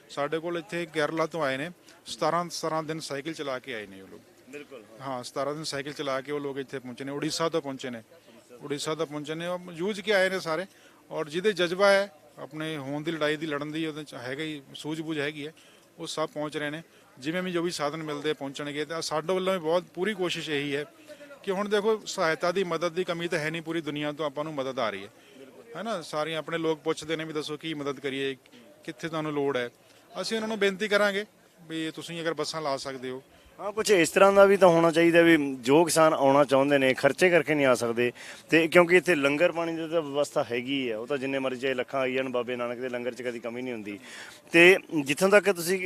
ਸਾਡੇ ਕੋਲ ਇੱਥੇ ਕੇਰਲਾ ਤੋਂ ਆਏ ਨੇ, 17 ਦਿਨ ਸਾਈਕਲ ਚਲਾ ਕੇ ਆਏ ਨੇ ਉਹ ਲੋਕ। ਬਿਲਕੁਲ, ਹਾਂ 17 ਦਿਨ ਸਾਈਕਲ ਚਲਾ ਕੇ ਉਹ ਲੋਕ ਇੱਥੇ ਪਹੁੰਚੇ ਨੇ, ਉੜੀਸਾ ਤੋਂ ਪਹੁੰਚੇ ਨੇ, ਉਹ ਜੂਝ ਕੇ ਆਏ ਨੇ ਸਾਰੇ। ਔਰ ਜਿਹਦੇ ਜਜ਼ਬਾ ਹੈ ਆਪਣੇ ਹੋਣ ਦੀ, ਲੜਾਈ ਦੀ, ਲੜਨ ਦੀ, ਉਹਦੇ 'ਚ ਹੈਗਾ ਹੀ, ਸੂਝ-ਬੂਝ ਹੈਗੀ ਹੈ, ਉਹ ਸਭ ਪਹੁੰਚ ਰਹੇ ਨੇ। ਜਿਵੇਂ ਵੀ ਜੋ ਵੀ ਸਾਧਨ ਮਿਲਦੇ ਪਹੁੰਚਣਗੇ। ਤਾਂ ਸਾਡੇ ਵੱਲੋਂ ਵੀ ਬਹੁਤ ਪੂਰੀ ਕੋਸ਼ਿਸ਼ ਇਹੀ ਹੈ ਕਿ ਹੁਣ ਦੇਖੋ ਸਹਾਇਤਾ ਦੀ, ਮਦਦ ਦੀ ਕਮੀ ਤਾਂ ਹੈ ਨਹੀਂ, ਪੂਰੀ ਦੁਨੀਆ ਤੋਂ ਆਪਾਂ ਨੂੰ ਮਦਦ ਆ ਰਹੀ ਹੈ ਨਾ। ਸਾਰੇ ਆਪਣੇ ਲੋਕ ਪੁੱਛਦੇ ਨੇ ਵੀ ਦੱਸੋ ਕੀ ਮਦਦ ਕਰੀਏ, ਕਿੱਥੇ ਤੁਹਾਨੂੰ ਲੋੜ ਹੈ। ਅਸੀਂ ਉਹਨਾਂ ਨੂੰ ਬੇਨਤੀ ਕਰਾਂਗੇ ਵੀ ਤੁਸੀਂ ਅਗਰ ਬੱਸਾਂ ਲਾ ਸਕਦੇ ਹੋ। ਹਾਂ ਕੁਝ ਇਸ ਤਰ੍ਹਾਂ ਦਾ ਵੀ ਤਾਂ ਹੋਣਾ ਚਾਹੀਦਾ ਵੀ ਜੋ ਕਿਸਾਨ ਆਉਣਾ ਚਾਹੁੰਦੇ ਨੇ ਖਰਚੇ ਕਰਕੇ ਨਹੀਂ ਆ ਸਕਦੇ, ਤੇ ਕਿਉਂਕਿ ਇੱਥੇ ਲੰਗਰ ਪਾਣੀ ਦੀ ਤਾਂ ਵਿਵਸਥਾ ਹੈਗੀ ਹੈ, ਉਹ ਤਾਂ ਜਿੰਨੇ ਮਰਜ਼ੀ ਚਾਹੇ ਲੱਖਾਂ ਆਈ ਜਾਣ, ਬਾਬੇ ਨਾਨਕ ਦੇ ਲੰਗਰ 'ਚ ਕਦੀ ਕਮੀ ਨਹੀਂ ਹੁੰਦੀ। ਤੇ ਜਿੱਥੋਂ ਤੱਕ ਤੁਸੀਂ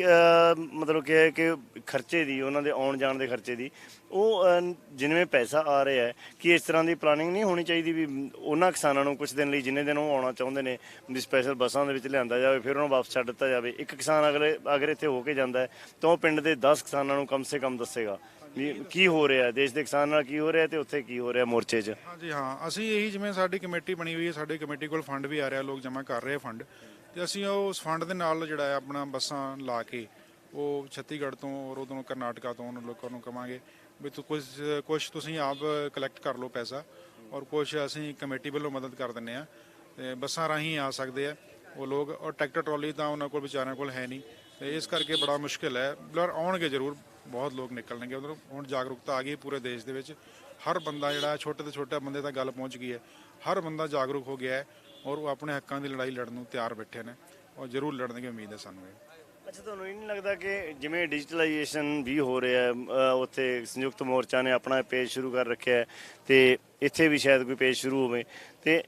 ਮਤਲਬ ਕਿ ਖਰਚੇ ਦੀ, ਉਹਨਾਂ ਦੇ ਆਉਣ ਜਾਣ ਦੇ ਖਰਚੇ ਦੀ, ਉਹ ਜਿਵੇਂ ਪੈਸਾ ਆ ਰਿਹਾ ਹੈ ਕਿ ਇਸ ਤਰ੍ਹਾਂ ਦੀ ਪਲਾਨਿੰਗ ਨਹੀਂ ਹੋਣੀ ਚਾਹੀਦੀ ਵੀ ਉਹਨਾਂ ਕਿਸਾਨਾਂ ਨੂੰ ਕੁਝ ਦਿਨ ਲਈ, ਜਿੰਨੇ ਦਿਨ ਉਹ ਆਉਣਾ ਚਾਹੁੰਦੇ ਨੇ, ਵੀ ਸਪੈਸ਼ਲ ਬੱਸਾਂ ਦੇ ਵਿੱਚ ਲਿਆਂਦਾ ਜਾਵੇ, ਫਿਰ ਉਹਨੂੰ ਵਾਪਸ ਛੱਡ ਦਿੱਤਾ ਜਾਵੇ। ਇੱਕ ਕਿਸਾਨ ਅਗਰ ਇੱਥੇ ਹੋ ਕੇ ਜਾਂਦਾ ਹੈ ਤਾਂ ਉਹ ਪਿੰਡ ਦੇ 10 ਕਿਸਾਨਾਂ ਨੂੰ ਕਮ ਸੇ ਕਮ ਦੱਸੇਗਾ ਵੀ ਕੀ ਹੋ ਰਿਹਾ, ਦੇਸ਼ ਦੇ ਕਿਸਾਨ ਨਾਲ ਕੀ ਹੋ ਰਿਹਾ ਤੇ ਉੱਥੇ ਕੀ ਹੋ ਰਿਹਾ ਮੋਰਚੇ 'ਚ। ਹਾਂਜੀ ਹਾਂ, ਅਸੀਂ ਇਹੀ, ਜਿਵੇਂ ਸਾਡੀ ਕਮੇਟੀ ਬਣੀ ਹੋਈ ਹੈ, ਸਾਡੀ ਕਮੇਟੀ ਕੋਲ ਫੰਡ ਵੀ ਆ ਰਿਹਾ, ਲੋਕ ਜਮ੍ਹਾਂ ਕਰ ਰਹੇ ਫੰਡ, ਤੇ ਅਸੀਂ ਉਸ ਫੰਡ ਦੇ ਨਾਲ ਜਿਹੜਾ ਹੈ ਆਪਣਾ ਬੱਸਾਂ ਲਾ ਕੇ ਉਹ ਛੱਤੀਸਗੜ੍ਹ ਤੋਂ ਔਰ ਉਦੋਂ ਕਰਨਾਟਕਾ ਤੋਂ ਉਹਨਾਂ ਲੋਕਾਂ ਨੂੰ ਕਵਾਂਗੇ ਵੀ ਕੁਛ ਤੁਸੀਂ ਆਪ ਕਲੈਕਟ ਕਰ ਲਓ ਪੈਸਾ, ਔਰ ਕੁਛ ਅਸੀਂ ਕਮੇਟੀ ਵੱਲੋਂ ਮਦਦ ਕਰ ਦਿੰਦੇ ਹਾਂ। ਤੇ ਬੱਸਾਂ ਰਾਹੀਂ ਆ ਸਕਦੇ ਆ ਉਹ ਲੋਕ, ਔਰ ਟਰੈਕਟਰ ਟਰਾਲੀ ਤਾਂ ਉਹਨਾਂ ਕੋਲ ਵਿਚਾਰਿਆਂ ਕੋਲ ਹੈ ਨਹੀਂ, ਤੇ ਇਸ ਕਰਕੇ ਬੜਾ ਮੁਸ਼ਕਿਲ ਹੈ। ਪਰ ਆਉਣਗੇ ਜ਼ਰੂਰ, ਬਹੁਤ ਲੋਕ ਨਿਕਲਣਗੇ ਉਧਰੋਂ। ਹੁਣ ਜਾਗਰੂਕਤਾ ਆ ਗਈ ਪੂਰੇ ਦੇਸ਼ ਦੇ ਵਿੱਚ, ਹਰ ਬੰਦਾ ਜਿਹੜਾ ਛੋਟੇ ਤੋਂ ਛੋਟਾ ਬੰਦੇ ਤੱਕ ਗੱਲ ਪਹੁੰਚ ਗਈ ਹੈ, ਹਰ ਬੰਦਾ ਜਾਗਰੂਕ ਹੋ ਗਿਆ ਹੈ, ਔਰ ਉਹ ਆਪਣੇ ਹੱਕਾਂ ਦੀ ਲੜਾਈ ਲੜਨ ਨੂੰ ਤਿਆਰ ਬੈਠੇ ਨੇ, ਔਰ ਜ਼ਰੂਰ ਲੜਨ ਦੀ ਉਮੀਦ ਹੈ ਸਾਨੂੰ ਇਹ। ਅੱਛਾ, ਤੁਹਾਨੂੰ ਇਹ ਨਹੀਂ ਲੱਗਦਾ ਕਿ ਜਿਵੇਂ ਡਿਜੀਟਲਾਈਜੇਸ਼ਨ ਵੀ ਹੋ ਰਿਹਾ ਹੈ, ਉੱਥੇ ਸੰਯੁਕਤ ਮੋਰਚਾ ਨੇ ਆਪਣਾ ਪੇਜ ਸ਼ੁਰੂ ਕਰ ਰੱਖਿਆ ਹੈ ਤੇ ਇੱਥੇ ਵੀ ਸ਼ਾਇਦ ਕੋਈ ਪੇਜ ਸ਼ੁਰੂ ਹੋਵੇ, ਤੇ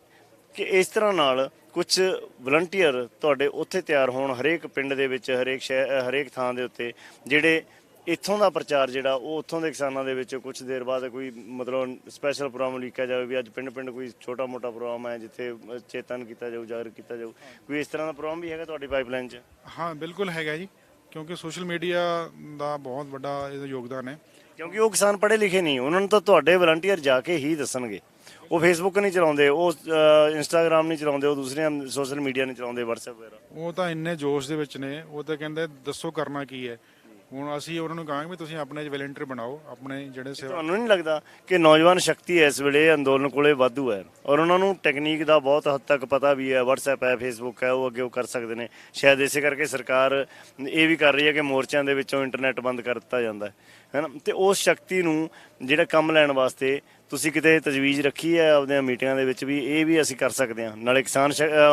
ਕਿ ਇਸ ਤਰ੍ਹਾਂ ਨਾਲ ਕੁਝ ਵਲੰਟੀਅਰ ਤੁਹਾਡੇ ਉੱਥੇ ਤਿਆਰ ਹੋਣ ਹਰੇਕ ਪਿੰਡ ਦੇ ਵਿੱਚ, ਹਰੇਕ ਸ਼ਹਿਰ, ਹਰੇਕ ਥਾਂ ਦੇ ਉੱਤੇ, ਜਿਹੜੇ ਇੱਥੋਂ ਦਾ ਪ੍ਰਚਾਰ ਜਿਹੜਾ ਉਹ ਉੱਥੋਂ ਦੇ ਕਿਸਾਨਾਂ ਦੇ ਵਿੱਚ ਕੁਝ ਦੇਰ ਬਾਅਦ ਕੋਈ ਮਤਲਬ ਸਪੈਸ਼ਲ ਪ੍ਰੋਗਰਾਮ ਲਿਖਿਆ ਜਾਵੇ ਵੀ ਅੱਜ ਪਿੰਡ ਕੋਈ ਛੋਟਾ ਮੋਟਾ ਪ੍ਰੋਗਰਾਮ ਹੈ ਜਿੱਥੇ ਚੇਤਨ ਕੀਤਾ ਜਾਊ, ਜਾਗਰੂਕ ਕੀਤਾ ਜਾਊ, ਕੋਈ ਇਸ ਤਰ੍ਹਾਂ ਦਾ ਪ੍ਰੋਗਰਾਮ ਵੀ ਹੈਗਾ ਤੁਹਾਡੀ ਪਾਈਪਲਾਈਨ 'ਚ? ਹਾਂ ਬਿਲਕੁਲ ਹੈਗਾ ਜੀ, ਕਿਉਂਕਿ ਸੋਸ਼ਲ ਮੀਡੀਆ ਦਾ ਬਹੁਤ ਵੱਡਾ ਇਹਦਾ ਯੋਗਦਾਨ ਹੈ। ਕਿਉਂਕਿ ਉਹ ਕਿਸਾਨ ਪੜ੍ਹੇ ਲਿਖੇ ਨਹੀਂ, ਉਹਨਾਂ ਨੂੰ ਤਾਂ ਤੁਹਾਡੇ ਵਲੰਟੀਅਰ ਜਾ ਕੇ ਹੀ ਦੱਸਣਗੇ, ਉਹ ਫੇਸਬੁੱਕ ਨਹੀਂ ਚਲਾਉਂਦੇ, ਉਹ ਇੰਸਟਾਗ੍ਰਾਮ ਨਹੀਂ ਚਲਾਉਂਦੇ, ਉਹ ਦੂਸਰੀਆਂ ਸੋਸ਼ਲ ਮੀਡੀਆ ਨਹੀਂ ਚਲਾਉਂਦੇ, WhatsApp ਵਗੈਰਾ। ਉਹ ਤਾਂ ਇੰਨੇ ਜੋਸ਼ ਦੇ ਵਿੱਚ ਨੇ, ਉਹ ਤਾਂ ਕਹਿੰਦੇ ਦੱਸੋ ਕਰਨਾ ਕੀ ਹੈ। ਹੁਣ ਅਸੀਂ ਉਹਨਾਂ ਨੂੰ ਕਹਾਂਗੇ ਵੀ ਤੁਸੀਂ ਆਪਣੇ ਵਲੰਟੀਅਰ ਬਣਾਓ, ਆਪਣੇ ਜਿਹੜੇ ਸੇਵਾ। ਤੁਹਾਨੂੰ ਨਹੀਂ ਲੱਗਦਾ ਕਿ ਨੌਜਵਾਨ ਸ਼ਕਤੀ ਇਸ ਵੇਲੇ ਅੰਦੋਲਨ ਕੋਲੇ ਵਾਧੂ ਹੈ ਔਰ ਉਹਨਾਂ ਨੂੰ ਟੈਕਨੀਕ ਦਾ ਬਹੁਤ ਹੱਦ ਤੱਕ ਪਤਾ ਵੀ ਹੈ, WhatsApp ਹੈ, Facebook ਹੈ, ਉਹ ਅੱਗੇ ਉਹ ਕਰ ਸਕਦੇ ਨੇ। ਸ਼ਾਇਦ ਇਸੇ ਕਰਕੇ ਸਰਕਾਰ ਇਹ ਵੀ ਕਰ ਰਹੀ ਹੈ ਕਿ ਮੋਰਚਿਆਂ ਦੇ ਵਿੱਚੋਂ ਇੰਟਰਨੈਟ ਬੰਦ ਕਰ ਦਿੱਤਾ ਜਾਂਦਾ ਹੈ ਨਾ। ਤੇ ਉਸ ਸ਼ਕਤੀ ਨੂੰ ਜਿਹੜਾ ਕੰਮ ਲੈਣ ਵਾਸਤੇ ਤੁਸੀਂ ਕਿਤੇ ਤਜਵੀਜ਼ ਰੱਖੀ ਹੈ ਆਪਣੀਆਂ ਮੀਟਿੰਗਾਂ ਦੇ ਵਿੱਚ ਵੀ ਇਹ ਵੀ ਅਸੀਂ ਕਰ ਸਕਦੇ ਹਾਂ, ਨਾਲੇ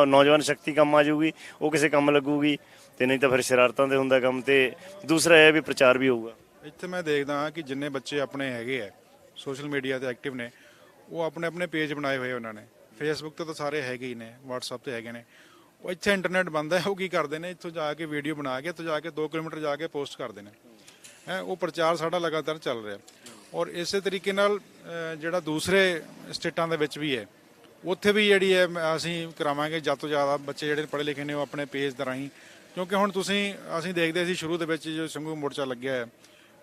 ਨੌਜਵਾਨ ਸ਼ਕਤੀ ਕੰਮ ਆ ਜਾਊਗੀ, ਉਹ ਕਿਸੇ ਕੰਮ ਲੱਗੂਗੀ, ਤੇ ਨਹੀਂ ਤਾਂ ਫਿਰ ਸ਼ਰਾਰਤਾਂ ਤੇ ਹੁੰਦਾ ਕੰਮ। ਤੇ ਦੂਸਰਾ ਇਹ ਵੀ ਪ੍ਰਚਾਰ ਵੀ ਹੋਊਗਾ। ਇੱਥੇ ਮੈਂ ਦੇਖਦਾ ਹਾਂ ਕਿ ਜਿੰਨੇ ਬੱਚੇ ਆਪਣੇ ਹੈਗੇ ਆ ਸੋਸ਼ਲ ਮੀਡੀਆ ਤੇ ਐਕਟਿਵ ਨੇ, ਉਹ ਆਪਣੇ ਆਪਣੇ ਪੇਜ ਬਣਾਏ ਹੋਏ ਉਹਨਾਂ ਨੇ। ਫੇਸਬੁੱਕ ਤੇ ਤਾਂ ਸਾਰੇ ਹੈਗੇ ਹੀ ਨੇ, WhatsApp ਤੇ ਹੈਗੇ ਨੇ। ਉਹ ਇੱਥੇ ਇੰਟਰਨੈਟ ਬੰਦ ਹੈ, ਉਹ ਕੀ ਕਰਦੇ ਨੇ, ਇੱਥੋਂ ਜਾ ਕੇ ਵੀਡੀਓ ਬਣਾ ਕੇ ਇੱਥੋਂ ਜਾ ਕੇ 2 ਕਿਲੋਮੀਟਰ ਜਾ ਕੇ ਪੋਸਟ ਕਰਦੇ ਨੇ। ਉਹ ਪ੍ਰਚਾਰ ਸਾਡਾ ਲਗਾਤਾਰ ਚੱਲ ਰਿਹਾ। ਔਰ ਇਸੇ ਤਰੀਕੇ ਨਾਲ ਜਿਹੜਾ ਦੂਸਰੇ ਸਟੇਟਾਂ ਦੇ ਵਿੱਚ ਵੀ ਹੈ, ਉੱਥੇ ਵੀ ਜਿਹੜੀ ਹੈ ਅਸੀਂ ਕਰਾਵਾਂਗੇ ਜ਼ਿਆਦਾ ਤੋਂ ਜ਼ਿਆਦਾ ਬੱਚੇ ਜਿਹੜੇ ਪੜ੍ਹੇ ਲਿਖੇ ਨੇ ਉਹ ਆਪਣੇ ਪੇਜ ਦੇ ਰਾਹੀਂ। ਕਿਉਂਕਿ ਹੁਣ ਅਸੀਂ ਦੇਖਦੇ ਸੀ ਸ਼ੁਰੂ ਦੇ ਵਿੱਚ ਜੋ ਸੰਘੂ ਮੋਰਚਾ ਲੱਗਿਆ ਹੈ,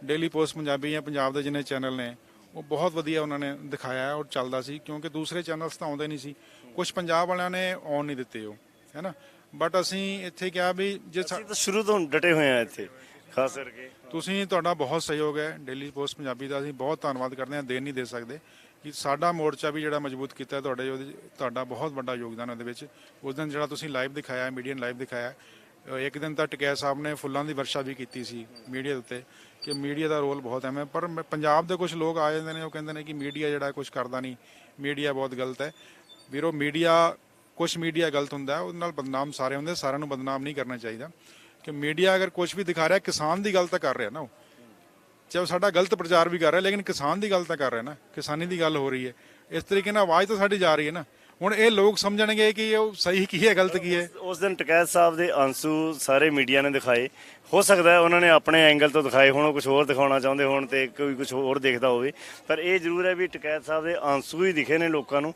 ਡੇਲੀ ਪੋਸਟ ਪੰਜਾਬੀ ਜਾਂ ਪੰਜਾਬ ਦੇ ਜਿੰਨੇ ਚੈਨਲ ਨੇ ਉਹ ਬਹੁਤ ਵਧੀਆ ਉਹਨਾਂ ਨੇ ਦਿਖਾਇਆ ਔਰ ਚੱਲਦਾ ਸੀ, ਕਿਉਂਕਿ ਦੂਸਰੇ ਚੈਨਲਸ ਤਾਂ ਆਉਂਦੇ ਨਹੀਂ ਸੀ, ਕੁਝ ਪੰਜਾਬ ਵਾਲਿਆਂ ਨੇ ਆਉਣ ਨਹੀਂ ਦਿੱਤੇ ਉਹ, ਹੈ ਨਾ। ਬਟ ਅਸੀਂ ਇੱਥੇ ਕਿਹਾ ਵੀ ਜੇ ਅਸੀਂ ਤਾਂ ਸ਼ੁਰੂ ਤੋਂ ਡਟੇ ਹੋਏ ਆ ਇੱਥੇ, ਖਾਸ ਕਰਕੇ ਤੁਹਾਡਾ ਬਹੁਤ ਸਹਿਯੋਗ ਹੈ ਡੇਲੀ ਪੋਸਟ ਪੰਜਾਬੀ ਦਾ, ਅਸੀਂ ਬਹੁਤ ਧੰਨਵਾਦ ਕਰਦੇ ਹਾਂ, ਦੇਣ ਨਹੀਂ ਦੇ ਸਕਦੇ ਕਿ ਸਾਡਾ ਮੋਰਚਾ ਵੀ ਜਿਹੜਾ ਮਜ਼ਬੂਤ ਕੀਤਾ ਤੁਹਾਡਾ ਬਹੁਤ ਵੱਡਾ ਯੋਗਦਾਨ ਉਹਦੇ ਵਿੱਚ। ਉਸ ਦਿਨ ਜਿਹੜਾ ਤੁਸੀਂ ਲਾਈਵ ਦਿਖਾਇਆ, ਮੀਡੀਅਨ ਲਾਈਵ ਦਿਖਾਇਆ, ਇੱਕ ਦਿਨ ਤਾਂ ਟਕੈਤ ਸਾਹਿਬ ਨੇ ਫੁੱਲਾਂ ਦੀ ਵਰਸ਼ਾ ਵੀ ਕੀਤੀ ਸੀ ਮੀਡੀਆ ਦੇ ਉੱਤੇ, ਕਿ ਮੀਡੀਆ ਦਾ ਰੋਲ ਬਹੁਤ ਅਹਿਮ ਹੈ। ਪਰ ਪੰਜਾਬ ਦੇ ਕੁਝ ਲੋਕ ਆ ਜਾਂਦੇ ਨੇ, ਉਹ ਕਹਿੰਦੇ ਨੇ ਕਿ ਮੀਡੀਆ ਜਿਹੜਾ ਕੁਝ ਕਰਦਾ ਨਹੀਂ, ਮੀਡੀਆ ਬਹੁਤ ਗਲਤ ਹੈ। ਵੀਰੋ ਕੁਝ ਮੀਡੀਆ ਗਲਤ ਹੁੰਦਾ, ਉਹਦੇ ਨਾਲ ਬਦਨਾਮ ਸਾਰੇ ਹੁੰਦੇ, ਸਾਰਿਆਂ ਨੂੰ ਬਦਨਾਮ ਨਹੀਂ ਕਰਨਾ ਚਾਹੀਦਾ। ਕਿ ਮੀਡੀਆ ਅਗਰ ਕੁਝ ਵੀ ਦਿਖਾ ਰਿਹਾ, ਕਿਸਾਨ ਦੀ ਗੱਲ ਤਾਂ ਕਰ ਰਿਹਾ ਨਾ, ਉਹ ਚਾਹੇ ਸਾਡਾ ਗਲਤ ਪ੍ਰਚਾਰ ਵੀ ਕਰ ਰਿਹਾ, ਲੇਕਿਨ ਕਿਸਾਨ ਦੀ ਗੱਲ ਤਾਂ ਕਰ ਰਿਹਾ ਨਾ, ਕਿਸਾਨੀ ਦੀ ਗੱਲ ਹੋ ਰਹੀ ਹੈ। ਇਸ ਤਰੀਕੇ ਨਾਲ ਆਵਾਜ਼ ਤਾਂ ਸਾਡੀ ਜਾ ਰਹੀ ਹੈ ਨਾ। ਹੁਣ ਇਹ ਲੋਕ ਸਮਝਣਗੇ ਕਿ ਉਹ ਸਹੀ ਕੀ ਹੈ, ਗਲਤ ਕੀ ਹੈ। ਉਸ ਦਿਨ ਟਕੈਤ ਸਾਹਿਬ ਦੇ ਆਂਸੂ ਸਾਰੇ ਮੀਡੀਆ ਨੇ ਦਿਖਾਏ, ਹੋ ਸਕਦਾ ਹੈ ਉਹਨਾਂ ਨੇ ਆਪਣੇ ਐਂਗਲ ਤੋਂ ਦਿਖਾਏ ਹੋਣ, ਕੁਝ ਹੋਰ ਦਿਖਾਉਣਾ ਚਾਹੁੰਦੇ ਹੋਣ ਤੇ ਕੋਈ ਕੁਝ ਹੋਰ ਦੇਖਦਾ ਹੋਵੇ, ਪਰ ਇਹ ਜ਼ਰੂਰ ਹੈ ਵੀ ਟਕੈਤ ਸਾਹਿਬ ਦੇ ਆਂਸੂ ਹੀ ਦਿਖੇ ਨੇ ਲੋਕਾਂ ਨੂੰ।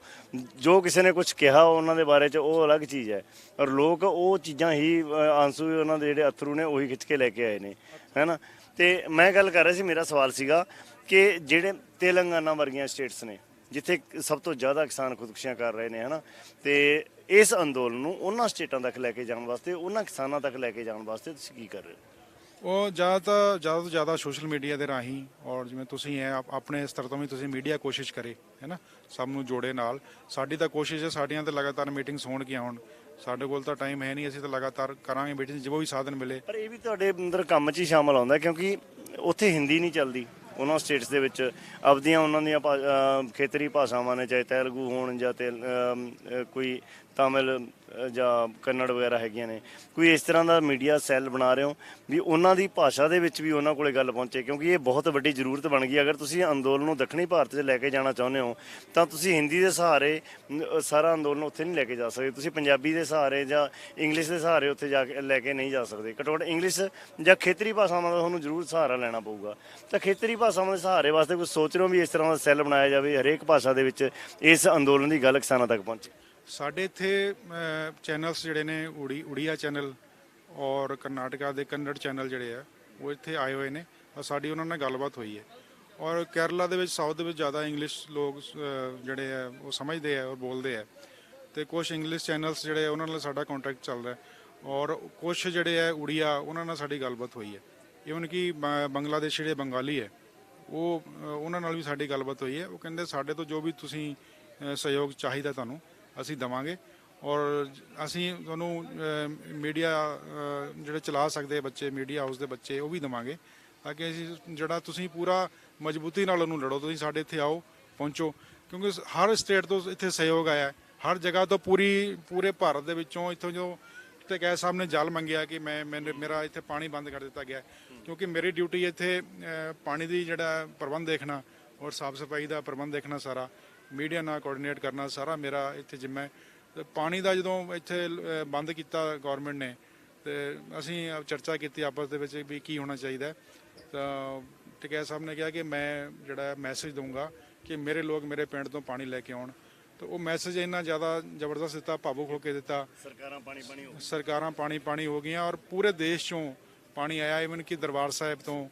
ਜੋ ਕਿਸੇ ਨੇ ਕੁਝ ਕਿਹਾ ਉਹਨਾਂ ਦੇ ਬਾਰੇ 'ਚ ਉਹ ਅਲੱਗ ਚੀਜ਼ ਹੈ, ਔਰ ਲੋਕ ਉਹ ਚੀਜ਼ਾਂ ਹੀ ਆਂਸੂ ਹੀ ਉਹਨਾਂ ਦੇ ਜਿਹੜੇ ਅਥਰੂ ਨੇ ਉਹੀ ਖਿੱਚ ਕੇ ਲੈ ਕੇ ਆਏ ਨੇ, ਹੈ ਨਾ। ਤੇ ਮੈਂ ਗੱਲ ਕਰ ਰਿਹਾ ਸੀ, ਮੇਰਾ ਸਵਾਲ ਸੀਗਾ ਕਿ ਜਿਹੜੇ ਤੇਲੰਗਾਨਾ ਵਰਗੀਆਂ ਸਟੇਟਸ ਨੇ ਜਿੱਥੇ ਸਭ ਤੋਂ ਜ਼ਿਆਦਾ ਕਿਸਾਨ ਖੁਦਕੁਸ਼ੀਆਂ ਕਰ ਰਹੇ ਨੇ, ਹੈ ਨਾ, ਤੇ ਇਸ ਅੰਦੋਲਨ ਨੂੰ ਉਹਨਾਂ ਸਟੇਟਾਂ ਤੱਕ ਲੈ ਕੇ ਜਾਣ ਵਾਸਤੇ, ਉਹਨਾਂ ਕਿਸਾਨਾਂ ਤੱਕ ਲੈ ਕੇ ਜਾਣ ਵਾਸਤੇ ਤੁਸੀਂ ਕੀ ਕਰ ਰਹੇ ਹੋ? ਉਹ ਜ਼ਿਆਦਾ ਤੋਂ ਜ਼ਿਆਦਾ ਸੋਸ਼ਲ ਮੀਡੀਆ ਦੇ ਰਾਹੀਂ, ਔਰ ਜਿਵੇਂ ਤੁਸੀਂ ਹੈ ਆਪਣੇ ਸਤਰ ਤੋਂ ਵੀ ਤੁਸੀਂ ਮੀਡੀਆ ਕੋਸ਼ਿਸ਼ ਕਰੇ, ਹੈ ਨਾ, ਸਭ ਨੂੰ ਜੋੜੇ ਨਾਲ। ਸਾਡੀ ਤਾਂ ਕੋਸ਼ਿਸ਼ ਹੈ, ਸਾਡੀਆਂ ਤਾਂ ਲਗਾਤਾਰ ਮੀਟਿੰਗਸ ਹੋਣਗੀਆਂ। ਹੁਣ ਸਾਡੇ ਕੋਲ ਤਾਂ ਟਾਈਮ ਹੈ ਨਹੀਂ, ਅਸੀਂ ਤਾਂ ਲਗਾਤਾਰ ਕਰਾਂਗੇ ਮੀਟਿੰਗ ਜੋ ਵੀ ਸਾਧਨ ਮਿਲੇ। ਪਰ ਇਹ ਵੀ ਤੁਹਾਡੇ ਅੰਦਰ ਕੰਮ 'ਚ ਹੀ ਸ਼ਾਮਲ ਆਉਂਦਾ, ਕਿਉਂਕਿ ਉੱਥੇ ਹਿੰਦੀ ਨਹੀਂ ਚੱਲਦੀ ਉਹਨਾਂ ਸਟੇਟਸ ਦੇ ਵਿੱਚ, ਆਪਦੀਆਂ ਉਹਨਾਂ ਦੀਆਂ ਖੇਤਰੀ ਭਾਸ਼ਾਵਾਂ ਨੇ, ਚਾਹੇ ਤੇਲਗੂ ਹੋਣ ਜਾਂ ਕੋਈ ਤਾਮਿਲ ਜਾਂ ਕੰਨੜ ਵਗੈਰਾ ਹੈਗੀਆਂ ਨੇ। ਕੋਈ ਇਸ ਤਰ੍ਹਾਂ ਦਾ ਮੀਡੀਆ ਸੈੱਲ ਬਣਾ ਰਹੇ ਹੋ ਵੀ ਉਹਨਾਂ ਦੀ ਭਾਸ਼ਾ ਦੇ ਵਿੱਚ ਵੀ ਉਹਨਾਂ ਕੋਲੇ ਗੱਲ ਪਹੁੰਚੇ, ਕਿਉਂਕਿ ਇਹ ਬਹੁਤ ਵੱਡੀ ਜ਼ਰੂਰਤ ਬਣ ਗਈ। ਅਗਰ ਤੁਸੀਂ ਅੰਦੋਲਨ ਨੂੰ ਦੱਖਣੀ ਭਾਰਤ 'ਚ ਲੈ ਕੇ ਜਾਣਾ ਚਾਹੁੰਦੇ ਹੋ ਤਾਂ ਤੁਸੀਂ ਹਿੰਦੀ ਦੇ ਸਹਾਰੇ ਸਾਰਾ ਅੰਦੋਲਨ ਉੱਥੇ ਨਹੀਂ ਲੈ ਕੇ ਜਾ ਸਕਦੇ, ਤੁਸੀਂ ਪੰਜਾਬੀ ਦੇ ਸਹਾਰੇ ਜਾਂ ਇੰਗਲਿਸ਼ ਦੇ ਸਹਾਰੇ ਉੱਥੇ ਜਾ ਕੇ ਲੈ ਕੇ ਨਹੀਂ ਜਾ ਸਕਦੇ। ਘੱਟੋ ਘੱਟ ਇੰਗਲਿਸ਼ ਜਾਂ ਖੇਤਰੀ ਭਾਸ਼ਾਵਾਂ ਦਾ ਤੁਹਾਨੂੰ ਜ਼ਰੂਰ ਸਹਾਰਾ ਲੈਣਾ ਪਊਗਾ। ਤਾਂ ਖੇਤਰੀ ਭਾਸ਼ਾਵਾਂ ਦੇ ਸਹਾਰੇ ਵਾਸਤੇ ਕੁਝ ਸੋਚ ਰਹੇ ਹੋ ਵੀ ਇਸ ਤਰ੍ਹਾਂ ਦਾ ਸੈੱਲ ਬਣਾਇਆ ਜਾਵੇ, ਹਰੇਕ ਭਾਸ਼ਾ ਦੇ ਵਿੱਚ ਇਸ ਅੰਦੋਲਨ ਦੀ ਗੱਲ ਕਿਸਾਨਾਂ ਤੱਕ ਪਹੁੰਚੇ? ਸਾਡੇ ਇੱਥੇ ਚੈਨਲਸ ਜਿਹੜੇ ਨੇ, ਉੜੀਆ ਚੈਨਲ ਔਰ ਕਰਨਾਟਕਾ ਦੇ ਕੰਨੜ ਚੈਨਲ ਜਿਹੜੇ ਆ, ਉਹ ਇੱਥੇ ਆਏ ਹੋਏ ਨੇ ਔਰ ਸਾਡੀ ਉਹਨਾਂ ਨਾਲ ਗੱਲਬਾਤ ਹੋਈ ਹੈ। ਔਰ ਕੇਰਲਾ ਦੇ ਵਿੱਚ, ਸਾਊਥ ਦੇ ਵਿੱਚ ਜ਼ਿਆਦਾ ਇੰਗਲਿਸ਼ ਲੋਕ ਜਿਹੜੇ ਆ ਉਹ ਸਮਝਦੇ ਆ ਔਰ ਬੋਲਦੇ ਆ, ਤੇ ਕੁਝ ਇੰਗਲਿਸ਼ ਚੈਨਲਸ ਜਿਹੜੇ ਉਹਨਾਂ ਨਾਲ ਸਾਡਾ ਕੰਟੈਕਟ ਚੱਲ ਰਿਹਾ। ਔਰ ਕੁਝ ਜਿਹੜੇ ਆ ਉੜੀਆ, ਉਹਨਾਂ ਨਾਲ ਸਾਡੀ ਗੱਲਬਾਤ ਹੋਈ ਹੈ। ਈਵਨ ਕਿ ਬੰਗਲਾਦੇਸ਼ ਜਿਹੜੇ ਬੰਗਾਲੀ ਹੈ, ਉਹਨਾਂ ਨਾਲ ਵੀ ਸਾਡੀ ਗੱਲਬਾਤ ਹੋਈ ਹੈ। ਉਹ ਕਹਿੰਦੇ ਸਾਡੇ ਤੋਂ ਜੋ ਵੀ ਤੁਸੀਂ ਸਹਿਯੋਗ ਚਾਹੀਦਾ ਤੁਹਾਨੂੰ ਅਸੀਂ ਦੇਵਾਂਗੇ, ਔਰ ਅਸੀਂ ਤੁਹਾਨੂੰ ਮੀਡੀਆ ਜਿਹੜੇ ਚਲਾ ਸਕਦੇ ਬੱਚੇ, ਮੀਡੀਆ ਹਾਊਸ ਦੇ ਬੱਚੇ, ਉਹ ਵੀ ਦੇਵਾਂਗੇ, ਤਾਂ ਕਿ ਅਸੀਂ ਜਿਹੜਾ ਤੁਸੀਂ ਪੂਰਾ ਮਜ਼ਬੂਤੀ ਨਾਲ ਉਹਨੂੰ ਲੜੋ। ਤੁਸੀਂ ਸਾਡੇ ਇੱਥੇ ਆਓ, ਪਹੁੰਚੋ, ਕਿਉਂਕਿ ਹਰ ਸਟੇਟ ਤੋਂ ਇੱਥੇ ਸਹਿਯੋਗ ਆਇਆ, ਹਰ ਜਗ੍ਹਾ ਤੋਂ ਪੂਰੇ ਭਾਰਤ ਦੇ ਵਿੱਚੋਂ। ਇੱਥੋਂ ਜੋ ਟਕੈਤ ਸਾਹਿਬ ਨੇ ਜਲ ਮੰਗਿਆ ਕਿ ਮੇਰਾ ਇੱਥੇ ਪਾਣੀ ਬੰਦ ਕਰ ਦਿੱਤਾ ਗਿਆ, ਕਿਉਂਕਿ ਮੇਰੀ ਡਿਊਟੀ ਇੱਥੇ ਪਾਣੀ ਦੀ ਜਿਹੜਾ ਪ੍ਰਬੰਧ ਦੇਖਣਾ ਔਰ ਸਾਫ਼ ਸਫਾਈ ਦਾ ਪ੍ਰਬੰਧ ਦੇਖਣਾ, ਸਾਰਾ ਮੀਡੀਆ ਨਾਲ ਕੋਆਰਡੀਨੇਟ ਕਰਨਾ, ਸਾਰਾ ਮੇਰਾ ਇੱਥੇ ਜ਼ਿੰਮਾ ਹੈ। ਤੇ ਪਾਣੀ ਦਾ ਜਦੋਂ ਇੱਥੇ ਬੰਦ ਕੀਤਾ ਗੌਰਮੈਂਟ ਨੇ, ਤੇ ਅਸੀਂ ਚਰਚਾ ਕੀਤੀ ਆਪਸ ਦੇ ਵਿੱਚ ਵੀ ਕੀ ਹੋਣਾ ਚਾਹੀਦਾ। ਤਾਂ ਟਕੈਤ ਸਾਹਿਬ ਨੇ ਕਿਹਾ ਕਿ ਮੈਂ ਜਿਹੜਾ ਮੈਸੇਜ ਦਊਂਗਾ ਕਿ ਮੇਰੇ ਲੋਕ ਮੇਰੇ ਪਿੰਡ ਤੋਂ ਪਾਣੀ ਲੈ ਕੇ ਆਉਣ। ਤਾਂ ਉਹ ਮੈਸੇਜ ਇੰਨਾ ਜ਼ਿਆਦਾ ਜ਼ਬਰਦਸਤ ਦਿੱਤਾ, ਭਾਵੁਕ ਹੋ ਕੇ ਦਿੱਤਾ। ਸਰਕਾਰਾਂ ਪਾਣੀ ਹੋ ਗਈਆਂ ਔਰ ਪੂਰੇ ਦੇਸ਼ 'ਚੋਂ ਪਾਣੀ ਆਇਆ। ਇਵਨ ਕਿ ਦਰਬਾਰ ਸਾਹਿਬ ਤੋਂ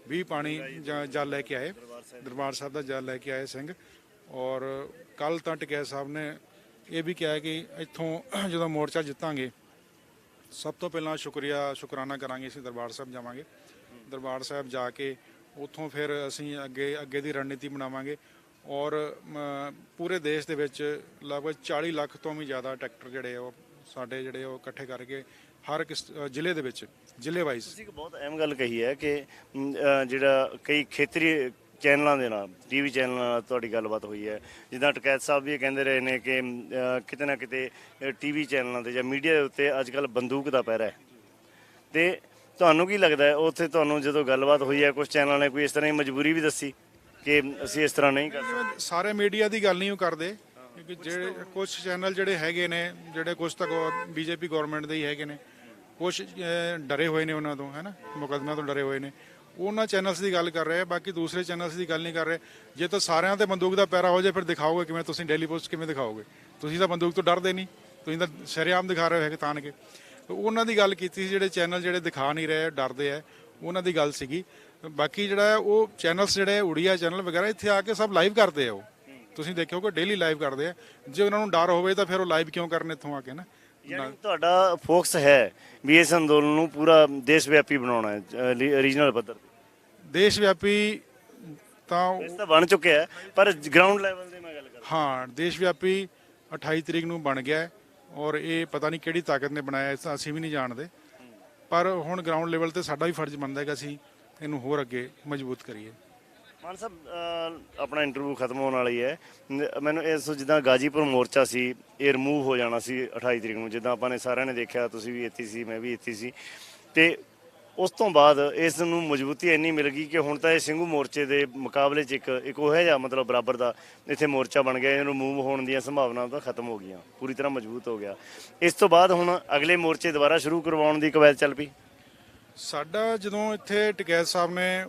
ਵੀ ਪਾਣੀ ਜਲ ਲੈ ਕੇ ਆਏ, ਦਰਬਾਰ ਸਾਹਿਬ ਦਾ ਜਲ ਲੈ ਕੇ ਆਏ ਸਿੰਘ। ਔਰ ਕੱਲ ਤਾਂ ਟਕੈਤ ਸਾਹਿਬ ਨੇ ਇਹ ਵੀ ਕਿਹਾ ਕਿ ਇੱਥੋਂ ਜਦੋਂ ਮੋਰਚਾ ਜਿੱਤਾਂਗੇ ਸਭ ਤੋਂ ਪਹਿਲਾਂ ਸ਼ੁਕਰਾਨਾ ਕਰਾਂਗੇ, ਅਸੀਂ ਦਰਬਾਰ ਸਾਹਿਬ ਜਾਵਾਂਗੇ। ਦਰਬਾਰ ਸਾਹਿਬ ਜਾ ਕੇ ਉੱਥੋਂ ਫਿਰ ਅਸੀਂ ਅੱਗੇ ਦੀ ਰਣਨੀਤੀ ਬਣਾਵਾਂਗੇ। ਔਰ ਪੂਰੇ ਦੇਸ਼ ਦੇ ਵਿੱਚ ਲਗਭਗ 40 ਲੱਖ ਤੋਂ ਵੀ ਜ਼ਿਆਦਾ ਟਰੈਕਟਰ ਜਿਹੜੇ ਉਹ ਸਾਡੇ ਜਿਹੜੇ ਉਹ ਇਕੱਠੇ ਕਰਕੇ ਹਰ ਇੱਕ ਜ਼ਿਲ੍ਹੇ ਦੇ ਵਿੱਚ ਜ਼ਿਲ੍ਹੇ ਵਾਈਜ਼। ਤੁਸੀਂ ਇੱਕ ਬਹੁਤ ਅਹਿਮ ਗੱਲ ਕਹੀ ਹੈ ਕਿ ਜਿਹੜਾ ਕਈ ਖੇਤਰੀ ਚੈਨਲਾਂ ਦੇ ਨਾਲ, ਟੀਵੀ ਚੈਨਲਾਂ ਨਾਲ ਤੁਹਾਡੀ ਗੱਲਬਾਤ ਹੋਈ ਹੈ। ਜਿੱਦਾਂ ਟਕੈਤ ਸਾਹਿਬ ਵੀ ਇਹ ਕਹਿੰਦੇ ਰਹੇ ਨੇ ਕਿ ਕਿਤੇ ਨਾ ਕਿਤੇ ਟੀਵੀ ਚੈਨਲਾਂ ਤੇ ਜਾਂ ਮੀਡੀਆ ਦੇ ਉੱਤੇ ਅੱਜ ਕੱਲ੍ਹ ਬੰਦੂਕ ਦਾ ਪਹਿਰਾ ਹੈ। ਤੇ ਤੁਹਾਨੂੰ ਕੀ ਲੱਗਦਾ ਹੈ ਉੱਥੇ ਤੁਹਾਨੂੰ ਜਦੋਂ ਗੱਲਬਾਤ ਹੋਈ ਹੈ ਕੁਝ ਚੈਨਲਾਂ ਨੇ ਕੋਈ ਇਸ ਤਰ੍ਹਾਂ ਦੀ ਮਜਬੂਰੀ ਵੀ ਦੱਸੀ ਕਿ ਅਸੀਂ ਇਸ ਤਰ੍ਹਾਂ ਨਹੀਂ ਕਰ ਸਕਦੇ? ਸਾਰੇ ਮੀਡੀਆ ਦੀ ਗੱਲ ਨਹੀਂ ਉਹ ਕਰਦੇ, ਕਿਉਂਕਿ ਜਿਹੜੇ ਕੁਝ ਚੈਨਲ ਜਿਹੜੇ ਹੈਗੇ ਨੇ, ਜਿਹੜੇ ਕੁਝ ਤਾਂ ਬੀਜੇਪੀ ਗਵਰਨਮੈਂਟ ਦੇ ਹੀ ਹੈਗੇ ਨੇ, ਕੁਝ ਡਰੇ ਹੋਏ ਨੇ ਉਹਨਾਂ ਤੋਂ, ਹੈ ਨਾ, ਮੁਕੱਦਮਿਆਂ ਤੋਂ ਡਰੇ ਹੋਏ ਨੇ, ਉਹਨਾਂ ਚੈਨਲਸ ਦੀ ਗੱਲ ਕਰ ਰਹੇ ਆ। ਬਾਕੀ ਦੂਸਰੇ ਚੈਨਲਸ ਦੀ ਗੱਲ ਨਹੀਂ ਕਰ ਰਹੇ। ਜੇ ਤਾਂ ਸਾਰਿਆਂ ਤੇ ਬੰਦੂਕ ਦਾ ਪੈਰਾ ਹੋ ਜਾਏ ਫਿਰ ਦਿਖਾਓਗੇ ਕਿਵੇਂ? ਤੁਸੀਂ ਡੇਲੀ ਪੋਸਟ ਕਿਵੇਂ ਦਿਖਾਓਗੇ? ਤੁਸੀਂ ਤਾਂ ਬੰਦੂਕ ਤੋਂ ਡਰਦੇ ਨਹੀਂ, ਤੁਸੀਂ ਤਾਂ ਸ਼ਰੇਆਮ ਦਿਖਾ ਰਹੇ ਹੋ ਤਾਣ ਕੇ। ਉਹਨਾਂ ਦੀ ਗੱਲ ਕੀਤੀ ਸੀ, ਜਿਹੜੇ ਚੈਨਲ ਜਿਹੜੇ ਦਿਖਾ ਨਹੀਂ ਰਹੇ, ਡਰਦੇ ਆ, ਉਹਨਾਂ ਦੀ ਗੱਲ ਸੀਗੀ। ਬਾਕੀ ਜਿਹੜਾ ਹੈ ਉਹ ਚੈਨਲਸ ਜਿਹੜੇ ਉੜੀਆ ਚੈਨਲ ਵਗੈਰਾ ਇੱਥੇ ਆ ਕੇ ਸਭ ਲਾਈਵ ਕਰਦੇ ਆ। ਉਹ ਤੁਸੀਂ ਦੇਖਿਓ ਕਿ ਡੇਲੀ ਲਾਈਵ ਕਰਦੇ ਆ। ਜੇ ਉਹਨਾਂ ਨੂੰ ਡਰ ਹੋਵੇ ਤਾਂ ਫਿਰ ਉਹ ਲਾਈਵ ਕਿਉਂ ਕਰਨ ਇੱਥੋਂ ਆ ਕੇ ਨਾ? ਯਾਨੀ ਤੁਹਾਡਾ ਫੋਕਸ ਹੈ ਵੀ ਇਸ ਅੰਦੋਲਨ ਨੂੰ ਪੂਰਾ ਦੇਸ਼ ਵਿਆਪੀ ਬਣਾਉਣਾ ਹੈ, ਰੀਜਨਲ ਪੱਧਰ ਤੇ? ਦੇਸ਼ ਵਿਆਪੀ ਤਾਂ ਇਸ ਤਾਂ ਬਣ ਚੁੱਕਿਆ ਹੈ, ਪਰ ਗਰਾਊਂਡ ਲੈਵਲ ਤੇ ਮੈਂ ਗੱਲ ਕਰ ਹਾਂ, ਦੇਸ਼ ਵਿਆਪੀ 28 ਤਰੀਕ ਨੂੰ ਬਣ ਗਿਆ ਹੈ। ਔਰ ਇਹ ਪਤਾ ਨਹੀਂ ਕਿਹੜੀ ਤਾਕਤ ਨੇ ਬਣਾਇਆ, ਇਸ ਤਾਂ ਅਸੀਂ ਵੀ ਨਹੀਂ ਜਾਣਦੇ। ਪਰ ਹੁਣ ਗਰਾਊਂਡ ਲੈਵਲ ਤੇ ਸਾਡਾ ਵੀ ਫਰਜ਼ ਬਣਦਾ ਹੈ ਕਿ ਅਸੀਂ ਇਹਨੂੰ ਹੋਰ ਅੱਗੇ ਮਜ਼ਬੂਤ ਕਰੀਏ। ਮਾਨ ਸਾਹਿਬ, ਆਪਣਾ ਇੰਟਰਵਿਊ ਖਤਮ ਹੋਣ ਵਾਲੀ ਹੈ। ਮੈਨੂੰ ਇਸ ਜਿੱਦਾਂ ਗਾਜੀਪੁਰ ਮੋਰਚਾ ਸੀ ਇਹ ਰਿਮੂਵ ਹੋ ਜਾਣਾ ਸੀ 28 ਤਰੀਕ ਨੂੰ, ਜਿੱਦਾਂ ਆਪਾਂ ਨੇ ਸਾਰਿਆਂ ਨੇ ਦੇਖਿਆ, ਤੁਸੀਂ ਵੀ ਇੱਥੇ ਸੀ, ਮੈਂ ਵੀ ਇੱਥੇ ਸੀ, ਤੇ ਉਸ ਤੋਂ ਬਾਅਦ ਇਸ ਨੂੰ ਮਜ਼ਬੂਤੀ ਇੰਨੀ ਮਿਲ ਗਈ ਕਿ ਹੁਣ ਤਾਂ ਇਹ ਸਿੰਘੂ ਮੋਰਚੇ ਦੇ ਮੁਕਾਬਲੇ 'ਚ ਇੱਕ ਉਹ ਜਿਹਾ ਮਤਲਬ ਬਰਾਬਰ ਦਾ ਇੱਥੇ ਮੋਰਚਾ ਬਣ ਗਿਆ। ਇਹਨੂੰ ਮੂਵ ਹੋਣ ਦੀਆਂ ਸੰਭਾਵਨਾਵਾਂ ਤਾਂ ਖਤਮ ਹੋ ਗਈਆਂ, ਪੂਰੀ ਤਰ੍ਹਾਂ ਮਜ਼ਬੂਤ ਹੋ ਗਿਆ। ਇਸ ਤੋਂ ਬਾਅਦ ਹੁਣ ਅਗਲੇ ਮੋਰਚੇ ਦੁਬਾਰਾ ਸ਼ੁਰੂ ਕਰਵਾਉਣ ਦੀ ਕਵਾਇਦ ਚੱਲ ਪਈ। ਸਾਡਾ ਜਦੋਂ ਇੱਥੇ ਟਕੈਤ ਸਾਹਿਬ ਨੇ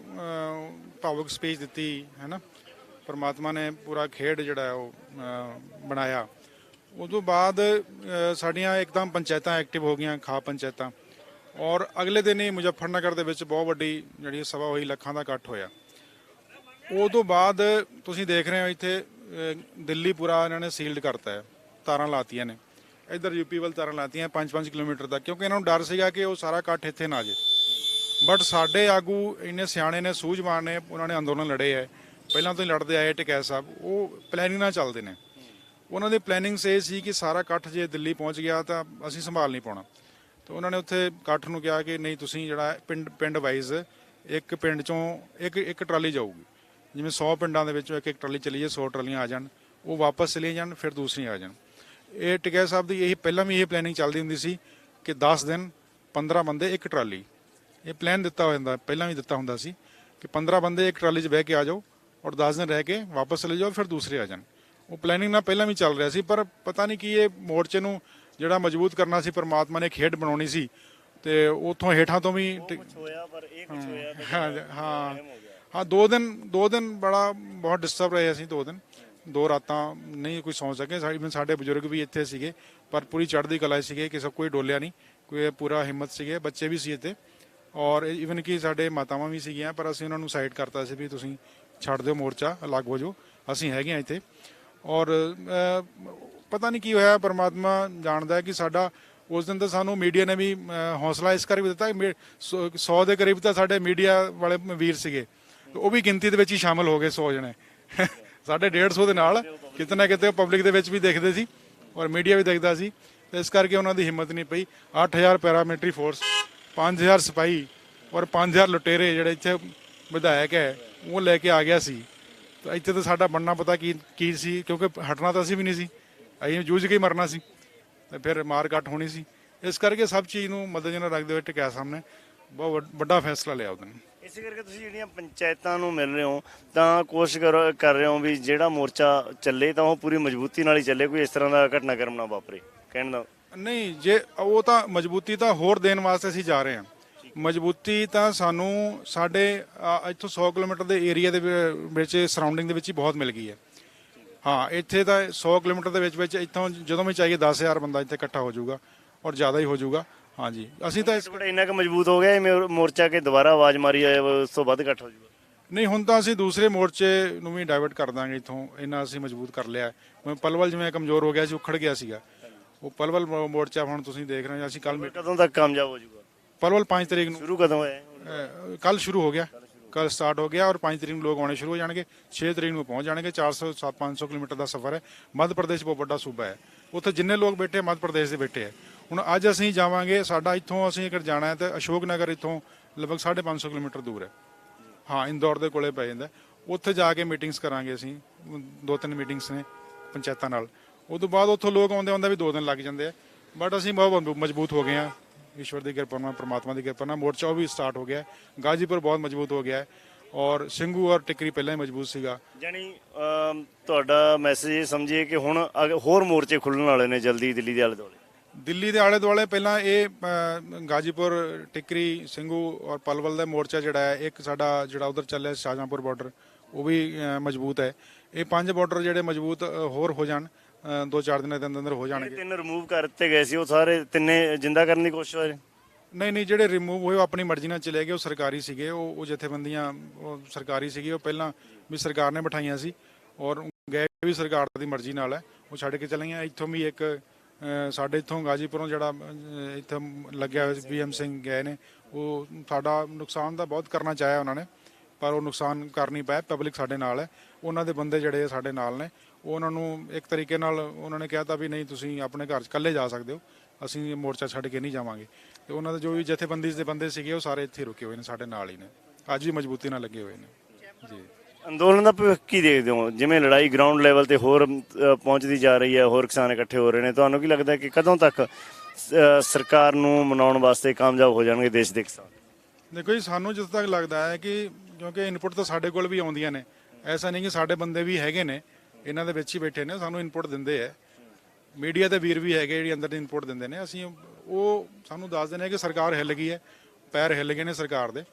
ਭਾਵੁਕ ਸਪੀਚ ਦਿੱਤੀ ਹੈ ਨਾ, ਪਰਮਾਤਮਾ ਨੇ ਪੂਰਾ ਖੇਡ ਜਿਹੜਾ ਉਹ ਬਣਾਇਆ, ਉਦੋਂ ਬਾਅਦ ਸਾਡੀਆਂ ਇੱਕਦਮ ਪੰਚਾਇਤਾਂ ਐਕਟਿਵ ਹੋ ਗਈਆਂ, ਖਾਪ ਪੰਚਾਇਤਾਂ। ਔਰ ਅਗਲੇ ਦਿਨ ਹੀ ਮੁਜ਼ੱਫਰਨਗਰ ਦੇ ਵਿੱਚ ਬਹੁਤ ਵੱਡੀ ਜਿਹੜੀ ਸਭਾ ਹੋਈ, ਲੱਖਾਂ ਦਾ ਇਕੱਠ ਹੋਇਆ। ਉਦੋਂ ਬਾਅਦ ਤੁਸੀਂ ਦੇਖ ਰਹੇ ਹੋ ਇੱਥੇ ਦਿੱਲੀ ਪੂਰਾ ਇਹਨਾਂ ਨੇ ਸੀਲਡ ਕਰਤਾ ਹੈ, ਤਾਰਾਂ ਲਾਤੀਆਂ ਨੇ, ਇੱਧਰ ਯੂਪੀ ਵੱਲ ਤਾਰਾਂ ਲਾਤੀਆਂ 5-5 ਕਿਲੋਮੀਟਰ ਤੱਕ, ਕਿਉਂਕਿ ਇਹਨਾਂ ਨੂੰ ਡਰ ਸੀਗਾ ਕਿ ਉਹ ਸਾਰਾ ਇਕੱਠ ਇੱਥੇ ਨਾ ਆ ਜੇ। ਬਟ ਸਾਡੇ ਆਗੂ ਇੰਨੇ ਸਿਆਣੇ ਨੇ, ਸੂਝਵਾਨ ਨੇ, ਉਹਨਾਂ ਨੇ ਅੰਦੋਲਨ ਲੜੇ ਹੈ, ਪਹਿਲਾਂ ਤੋਂ ਹੀ ਲੜਦੇ ਆਏ ਟਕੈਤ ਸਾਹਿਬ। ਉਹ ਪਲੈਨਿੰਗ ਨਾਲ ਚੱਲਦੇ ਨੇ। ਉਹਨਾਂ ਦੀ ਪਲੈਨਿੰਗ ਇਹ ਸੀ ਕਿ ਸਾਰਾ ਇਕੱਠ ਜੇ ਦਿੱਲੀ ਪਹੁੰਚ ਗਿਆ ਤਾਂ ਅਸੀਂ ਸੰਭਾਲ ਨਹੀਂ ਪਾਉਣਾ। ਤਾਂ ਉਹਨਾਂ ਨੇ ਉੱਥੇ ਇਕੱਠ ਨੂੰ ਕਿਹਾ ਕਿ ਨਹੀਂ, ਤੁਸੀਂ ਜਿਹੜਾ ਪਿੰਡ ਵਾਈਜ਼ ਇੱਕ ਪਿੰਡ ਚੋਂ ਇੱਕ ਟਰਾਲੀ ਜਾਊਗੀ, ਜਿਵੇਂ 100 ਪਿੰਡਾਂ ਦੇ ਵਿੱਚੋਂ ਇੱਕ ਟਰਾਲੀ ਚਲੀ ਜਾਏ, 100 ਟਰਾਲੀਆਂ ਆ ਜਾਣ, ਉਹ ਵਾਪਸ ਚਲੇ ਜਾਣ, ਫਿਰ ਦੂਸਰੀਆਂ ਆ ਜਾਣ। ਇਹ ਟਕੈਤ ਸਾਹਿਬ ਦੀ ਇਹੀ ਪਹਿਲਾਂ ਵੀ ਇਹ ਪਲੈਨਿੰਗ ਚੱਲਦੀ ਹੁੰਦੀ ਸੀ ਕਿ 10 ਦਿਨ 15 ਬੰਦੇ ਇੱਕ ਟਰਾਲੀ। ਇਹ ਪਲਾਨ ਦਿੱਤਾ ਹੋ ਜਾਂਦਾ, ਪਹਿਲਾਂ ਵੀ ਦਿੱਤਾ ਹੁੰਦਾ ਸੀ ਕਿ 15 ਬੰਦੇ ਇੱਕ ਟਰਾਲੀ 'ਚ ਬਹਿ ਕੇ ਆ ਜਾਓ ਔਰ 10 ਦਿਨ ਰਹਿ ਕੇ ਵਾਪਸ ਚਲੇ ਜਾਓ, ਫਿਰ ਦੂਸਰੇ ਆ ਜਾਣ। ਉਹ ਪਲੈਨਿੰਗ ਨਾਲ ਪਹਿਲਾਂ ਵੀ ਚੱਲ ਰਿਹਾ ਸੀ। ਪਰ ਪਤਾ ਨਹੀਂ ਕੀ ਇਹ ਮੋਰਚੇ ਨੂੰ ਜਿਹੜਾ ਮਜ਼ਬੂਤ ਕਰਨਾ ਸੀ, ਪਰਮਾਤਮਾ ਨੇ ਖੇਡ ਬਣਾਉਣੀ ਸੀ, ਤੇ ਉਥੋਂ ਹੇਠਾਂ ਤੋਂ ਵੀ ਹੋਇਆ, ਪਰ ਇਹ ਕੁਝ ਹੋਇਆ। ਹਾਂ 2 ਦਿਨ ਬਹੁਤ ਡਿਸਟਰਬ ਰਹੇ ਅਸੀਂ। 2 ਦਿਨ 2 ਰਾਤਾਂ ਨਹੀਂ ਕੋਈ ਸੌਂ ਸਕੇ। ਸਾਡੇ ਬਜ਼ੁਰਗ ਵੀ ਇੱਥੇ ਸੀਗੇ, ਪਰ ਪੂਰੀ ਚੜ੍ਹਦੀ ਕਲਾ ਸੀਗੇ ਕਿ ਸਭ ਕੋਈ ਡੋਲਿਆ ਨਹੀਂ, ਕੋਈ ਪੂਰਾ ਹਿੰਮਤ ਸੀਗੇ, ਬੱਚੇ ਵੀ ਸੀ ਇੱਥੇ, ਔਰ ਈਵਨ ਕਿ ਸਾਡੇ ਮਾਤਾਵਾਂ ਵੀ ਸੀਗੀਆਂ। ਪਰ ਅਸੀਂ ਉਹਨਾਂ ਨੂੰ ਸਾਈਡ ਕਰਤਾ ਸੀ ਵੀ ਤੁਸੀਂ ਛੱਡ ਦਿਓ ਮੋਰਚਾ, ਅਲੱਗ ਹੋ ਜਾਓ, ਅਸੀਂ ਹੈਗੇ ਹਾਂ ਇੱਥੇ। ਔਰ ਪਤਾ ਨਹੀਂ ਕੀ ਹੋਇਆ, ਪਰਮਾਤਮਾ ਜਾਣਦਾ ਹੈ ਕਿ ਸਾਡਾ ਉਸ ਦਿਨ ਤਾਂ ਸਾਨੂੰ ਮੀਡੀਆ ਨੇ ਵੀ ਹੌਸਲਾ ਇਸ ਕਰਕੇ ਦਿੱਤਾ ਕਿ 100 ਦੇ ਕਰੀਬ ਤਾਂ ਸਾਡੇ ਮੀਡੀਆ ਵਾਲੇ ਵੀਰ ਸੀਗੇ, ਉਹ ਵੀ ਗਿਣਤੀ ਦੇ ਵਿੱਚ ਹੀ ਸ਼ਾਮਲ ਹੋ ਗਏ। 100 ਜਣੇ ਸਾਡੇ 150 ਦੇ ਨਾਲ ਕਿਤੇ ਨਾ ਕਿਤੇ ਪਬਲਿਕ ਦੇ ਵਿੱਚ ਵੀ ਦੇਖਦੇ ਸੀ ਔਰ ਮੀਡੀਆ ਵੀ ਦੇਖਦਾ ਸੀ। ਤੇ ਇਸ ਕਰਕੇ ਉਹਨਾਂ ਦੀ ਹਿੰਮਤ ਨਹੀਂ ਪਈ। 8000 ਪੈਰਾਮਿਲਟਰੀ ਫੋਰਸ, 5000 ਸਿਪਾਹੀ ਔਰ 5000 ਲੁਟੇਰੇ ਜਿਹੜੇ ਇੱਥੇ ਵਿਧਾਇਕ ਹੈ ਉਹ ਲੈ ਕੇ ਆ ਗਿਆ ਸੀ। ਤਾਂ ਇੱਥੇ ਤਾਂ ਸਾਡਾ ਬਣਨਾ ਪਤਾ ਕੀ ਸੀ, ਕਿਉਂਕਿ ਹਟਣਾ ਤਾਂ ਅਸੀਂ ਵੀ ਨਹੀਂ ਸੀ, ਅਸੀਂ ਜੂਝ ਕੇ ਹੀ ਮਰਨਾ ਸੀ, ਤੇ ਫਿਰ ਮਾਰ ਕੱਟ ਹੋਣੀ ਸੀ। ਇਸ ਕਰਕੇ ਸਭ ਚੀਜ਼ ਨੂੰ ਮੱਦੇਨਜ਼ਰ ਰੱਖਦੇ ਹੋਏ ਟਕੈਤ ਸਾਹਿਬ ਨੇ ਬਹੁਤ ਵੱਡਾ ਫੈਸਲਾ ਲਿਆ ਉਹਦੇ। ਇਸੇ ਕਰਕੇ ਤੁਸੀਂ ਜਿਹੜੀਆਂ ਪੰਚਾਇਤਾਂ ਨੂੰ ਮਿਲ ਰਹੇ ਹੋ ਤਾਂ ਕੋਸ਼ਿਸ਼ ਕਰ ਰਹੇ ਹੋ ਵੀ ਜਿਹੜਾ ਮੋਰਚਾ ਚੱਲੇ ਤਾਂ ਉਹ ਪੂਰੀ ਮਜ਼ਬੂਤੀ ਨਾਲ ਹੀ ਚੱਲੇ, ਕੋਈ ਇਸ ਤਰ੍ਹਾਂ ਦਾ ਘਟਨਾਕ੍ਰਮ ਨਾ ਵਾਪਰੇ, ਕਹਿਣ ਦਾ ਨਹੀਂ। ਜੇ ਉਹ ਤਾਂ ਮਜ਼ਬੂਤੀ ਤਾਂ ਹੋਰ ਦੇਣ ਵਾਸਤੇ ਅਸੀਂ ਜਾ ਰਹੇ ਹਾਂ। ਮਜ਼ਬੂਤੀ ਤਾਂ ਸਾਨੂੰ ਸਾਡੇ ਇੱਥੋਂ 100 ਕਿਲੋਮੀਟਰ ਦੇ ਏਰੀਆ ਦੇ ਵਿੱਚ ਸਰਾਊਂਡਿੰਗ ਦੇ ਵਿੱਚ ਹੀ ਬਹੁਤ ਮਿਲ ਗਈ ਹੈ। ਹਾਂ, ਇੱਥੇ ਤਾਂ 100 ਕਿਲੋਮੀਟਰ ਦੇ ਵਿੱਚ ਇੱਥੋਂ ਜਦੋਂ ਵੀ ਚਾਹੀਏ 10,000 ਬੰਦਾ ਇੱਥੇ ਇਕੱਠਾ ਹੋ ਜਾਊਗਾ ਔਰ ਜ਼ਿਆਦਾ ਹੀ ਹੋ ਜਾਊਗਾ। ਹਾਂਜੀ, ਅਸੀਂ ਤਾਂ ਇੰਨਾ ਕੁ ਮਜ਼ਬੂਤ ਹੋ ਗਿਆ ਇਹ ਮੋਰਚਾ ਕਿ ਦੁਬਾਰਾ ਆਵਾਜ਼ ਮਾਰੀ ਜਾਏ ਉਸ ਤੋਂ ਵੱਧ ਇਕੱਠ ਹੋ ਜਾਊਗਾ? ਨਹੀਂ, ਹੁਣ ਤਾਂ ਅਸੀਂ ਦੂਸਰੇ ਮੋਰਚੇ ਨੂੰ ਵੀ ਡਾਇਵਰਟ ਕਰ ਦਾਂਗੇ ਇੱਥੋਂ, ਇੰਨਾ ਅਸੀਂ ਮਜ਼ਬੂਤ ਕਰ ਲਿਆ ਹੈ। ਪਲਵਲ ਜਿਵੇਂ ਕਮਜ਼ੋਰ ਹੋ ਗਿਆ ਸੀ, ਉਖੜ ਗਿਆ ਸੀਗਾ, ਉਹ ਪਲਵਲ ਮੋਰਚਾ ਹੁਣ ਤੁਸੀਂ ਦੇਖ ਰਹੇ ਹੋ। ਅਸੀਂ ਕੱਲ ਕਦੋਂ ਤੱਕ ਕਾਮਯਾਬ ਹੋ ਜਾਊਗਾ? ਪਲਵਲ 5 ਤਰੀਕ ਨੂੰ, ਸ਼ੁਰੂ ਕਦੋਂ ਹੋਇਆ? ਕੱਲ ਸ਼ੁਰੂ ਹੋ ਗਿਆ, ਕੱਲ ਸਟਾਰਟ ਹੋ ਗਿਆ, ਔਰ 5 ਤਰੀਕ ਨੂੰ ਲੋਕ ਆਉਣੇ ਸ਼ੁਰੂ ਹੋ ਜਾਣਗੇ। 6 ਤਰੀਕ ਨੂੰ ਪਹੁੰਚ ਜਾਣਗੇ। 400-500 ਕਿਲੋਮੀਟਰ ਦਾ ਸਫ਼ਰ ਹੈ। ਮੱਧ ਪ੍ਰਦੇਸ਼ ਬਹੁਤ ਵੱਡਾ ਸੂਬਾ ਹੈ, ਉੱਥੇ ਜਿੰਨੇ ਲੋਕ ਬੈਠੇ ਮੱਧ ਪ੍ਰਦੇਸ਼ ਦੇ ਬੈਠੇ ਹੈ। ਹੁਣ ਅੱਜ ਅਸੀਂ ਜਾਵਾਂਗੇ, ਸਾਡਾ ਇੱਥੋਂ ਅਸੀਂ ਅਗਰ ਜਾਣਾ ਹੈ ਤਾਂ ਅਸ਼ੋਕ ਨਗਰ ਇੱਥੋਂ ਲਗਭਗ 550 ਕਿਲੋਮੀਟਰ ਦੂਰ ਹੈ। ਹਾਂ, ਇੰਦੌਰ ਦੇ ਕੋਲੇ ਪੈ ਜਾਂਦਾ। ਉੱਥੇ ਜਾ ਕੇ ਮੀਟਿੰਗਸ ਕਰਾਂਗੇ ਅਸੀਂ, 2-3 ਮੀਟਿੰਗਸ ਨੇ ਪੰਚਾਇਤਾਂ ਨਾਲ। ਉਹ ਤੋਂ ਬਾਅਦ ਉੱਥੋਂ ਲੋਕ ਆਉਂਦੇ ਆਉਂਦੇ ਵੀ 2 ਦਿਨ ਲੱਗ ਜਾਂਦੇ ਆ। ਬਟ ਅਸੀਂ ਬਹੁਤ ਮਜ਼ਬੂਤ ਹੋ ਗਏ ਹਾਂ, ਈਸ਼ਵਰ ਦੀ ਕਿਰਪਾ ਨਾਲ, ਪ੍ਰਮਾਤਮਾ ਦੀ ਕਿਰਪਾ ਨਾਲ। ਮੋਰਚਾ ਉਹ ਵੀ ਸਟਾਰਟ ਹੋ ਗਿਆ ਹੈ। ਗਾਜੀਪੁਰ ਬਹੁਤ ਮਜ਼ਬੂਤ ਹੋ ਗਿਆ ਹੈ, ਔਰ ਸਿੰਘੂ ਔਰ ਟਿਕਰੀ ਪਹਿਲਾਂ ਹੀ ਮਜ਼ਬੂਤ ਸੀਗਾ। ਜਾਣੀ ਤੁਹਾਡਾ ਮੈਸੇਜ ਇਹ ਸਮਝੀਏ ਕਿ ਹੁਣ ਹੋਰ ਮੋਰਚੇ ਖੁੱਲਣ ਵਾਲੇ ਨੇ ਜਲਦੀ ਦਿੱਲੀ ਦੇ ਆਲੇ ਦੁਆਲੇ। ਦਿੱਲੀ ਦੇ ਆਲੇ ਦੁਆਲੇ ਪਹਿਲਾਂ ਇਹ ਗਾਜੀਪੁਰ, ਟਿਕਰੀ, ਸਿੰਘੂ ਔਰ ਪਲਵਲ ਦਾ ਮੋਰਚਾ ਜਿਹੜਾ ਹੈ, ਇੱਕ ਸਾਡਾ ਜਿਹੜਾ ਉਧਰ ਚੱਲਿਆ ਸ਼ਾਹਜਹਾਂਪੁਰ ਬਾਰਡਰ, ਉਹ ਵੀ ਮਜ਼ਬੂਤ ਹੈ। ਇਹ 5 ਬਾਰਡਰ ਜਿਹੜੇ ਮਜ਼ਬੂਤ ਹੋਰ ਹੋ ਜਾਣ, 2-4 ਦਿਨਾਂ ਦੇ ਅੰਦਰ ਹੋ ਜਾਣਗੇ। 3 ਰਿਮੂਵ ਕਰ ਦਿੱਤੇ ਗਏ ਸੀ, ਉਹ ਸਾਰੇ 3 ਜਿੰਦਾ ਕਰਨ ਦੀ ਕੋਸ਼ਿਸ਼ ਹੋ ਰਹੀ। ਨਹੀਂ, ਜਿਹੜੇ ਰਿਮੂਵ ਹੋਏ ਉਹ ਆਪਣੀ ਮਰਜ਼ੀ ਨਾਲ ਚਲੇ ਗਏ, ਉਹ ਸਰਕਾਰੀ ਸੀਗੇ। ਉਹ ਜਥੇਬੰਦੀਆਂ ਉਹ ਸਰਕਾਰੀ ਸੀਗੀ, ਉਹ ਪਹਿਲਾਂ ਵੀ ਸਰਕਾਰ ਨੇ ਬਿਠਾਈਆਂ ਸੀ, ਔਰ ਗਏ ਵੀ ਸਰਕਾਰ ਦੀ ਮਰਜ਼ੀ ਨਾਲ ਹੈ, ਉਹ ਛੱਡ ਕੇ ਚਲੇ ਗਏ। ਇੱਥੋਂ ਵੀ ਇੱਕ ਸਾਡੇ ਇੱਥੋਂ ਗਾਜੀਪੁਰੋਂ ਜਿਹੜਾ ਇੱਥੇ ਲੱਗਿਆ ਹੋਇਆ BM ਸਿੰਘ ਗਏ ਨੇ, ਉਹ ਸਾਡਾ ਨੁਕਸਾਨ ਤਾਂ ਬਹੁਤ ਕਰਨਾ ਚਾਹਿਆ ਉਹਨਾਂ ਨੇ, ਪਰ ਉਹ ਨੁਕਸਾਨ ਕਰ ਨਹੀਂ ਪਾਏ। ਪਬਲਿਕ ਸਾਡੇ ਨਾਲ ਹੈ, ਉਹਨਾਂ ਦੇ ਬੰਦੇ ਜਿਹੜੇ ਸਾਡੇ ਨਾਲ ਨੇ, ਉਹ ਉਹਨਾਂ ਨੂੰ ਇੱਕ ਤਰੀਕੇ ਨਾਲ ਉਹਨਾਂ ਨੇ ਕਿਹਾ ਤਾਂ ਵੀ ਨਹੀਂ, ਤੁਸੀਂ ਆਪਣੇ ਘਰ 'ਚ ਇਕੱਲੇ ਜਾ ਸਕਦੇ ਹੋ, ਅਸੀਂ ਮੋਰਚਾ ਛੱਡ ਕੇ ਨਹੀਂ ਜਾਵਾਂਗੇ। ਤੇ ਉਹਨਾਂ ਦੇ ਜੋ ਵੀ ਜਥੇਬੰਦੀ ਦੇ ਬੰਦੇ ਸੀਗੇ, ਉਹ ਸਾਰੇ ਇੱਥੇ ਰੁਕੇ ਹੋਏ ਨੇ, ਸਾਡੇ ਨਾਲ ਹੀ ਨੇ, ਅੱਜ ਵੀ ਮਜ਼ਬੂਤੀ ਨਾਲ ਲੱਗੇ ਹੋਏ ਨੇ ਜੀ। ਅੰਦੋਲਨ ਦਾ ਭਵਿੱਖ ਕੀ ਦੇਖਦੇ ਹੋ? ਜਿਵੇਂ ਲੜਾਈ ਗਰਾਊਂਡ ਲੈਵਲ ਤੇ ਹੋਰ ਪਹੁੰਚਦੀ ਜਾ ਰਹੀ ਹੈ, ਹੋਰ ਕਿਸਾਨ ਇਕੱਠੇ ਹੋ ਰਹੇ ਨੇ, ਤੁਹਾਨੂੰ ਕੀ ਲੱਗਦਾ ਕਿ ਕਦੋਂ ਤੱਕ ਸਰਕਾਰ ਨੂੰ ਮਨਾਉਣ ਵਾਸਤੇ ਕਾਮਯਾਬ ਹੋ ਜਾਣਗੇ ਦੇਸ਼ ਦੇ ਕਿਸਾਨ? ਦੇਖੋ ਜੀ, ਸਾਨੂੰ ਜਿੱਥੇ ਤੱਕ ਲੱਗਦਾ ਹੈ ਕਿ ਕਿਉਂਕਿ ਇਨਪੁਟ ਤਾਂ ਸਾਡੇ ਕੋਲ ਵੀ ਆਉਂਦੀਆਂ ਨੇ, ਐਸਾ ਨਹੀਂ ਕਿ ਸਾਡੇ ਬੰਦੇ ਵੀ ਹੈਗੇ ਨੇ ਇਹਨਾਂ ਦੇ ਵਿੱਚ ਹੀ ਬੈਠੇ ਨੇ, ਸਾਨੂੰ ਇਨਪੁਟ ਦਿੰਦੇ ਹੈ। ਮੀਡੀਆ ਦੇ ਵੀਰ ਵੀ ਹੈਗੇ ਜਿਹੜੀ ਅੰਦਰ ਦੀ ਇਨਪੁਟ ਦਿੰਦੇ ਨੇ, ਅਸੀਂ ਉਹ ਸਾਨੂੰ ਦੱਸਦੇ ਨੇ ਕਿ ਸਰਕਾਰ ਹਿੱਲ ਗਈ ਹੈ, ਪੈਰ ਹਿੱਲ ਗਏ ਨੇ ਸਰਕਾਰ ਦੇ।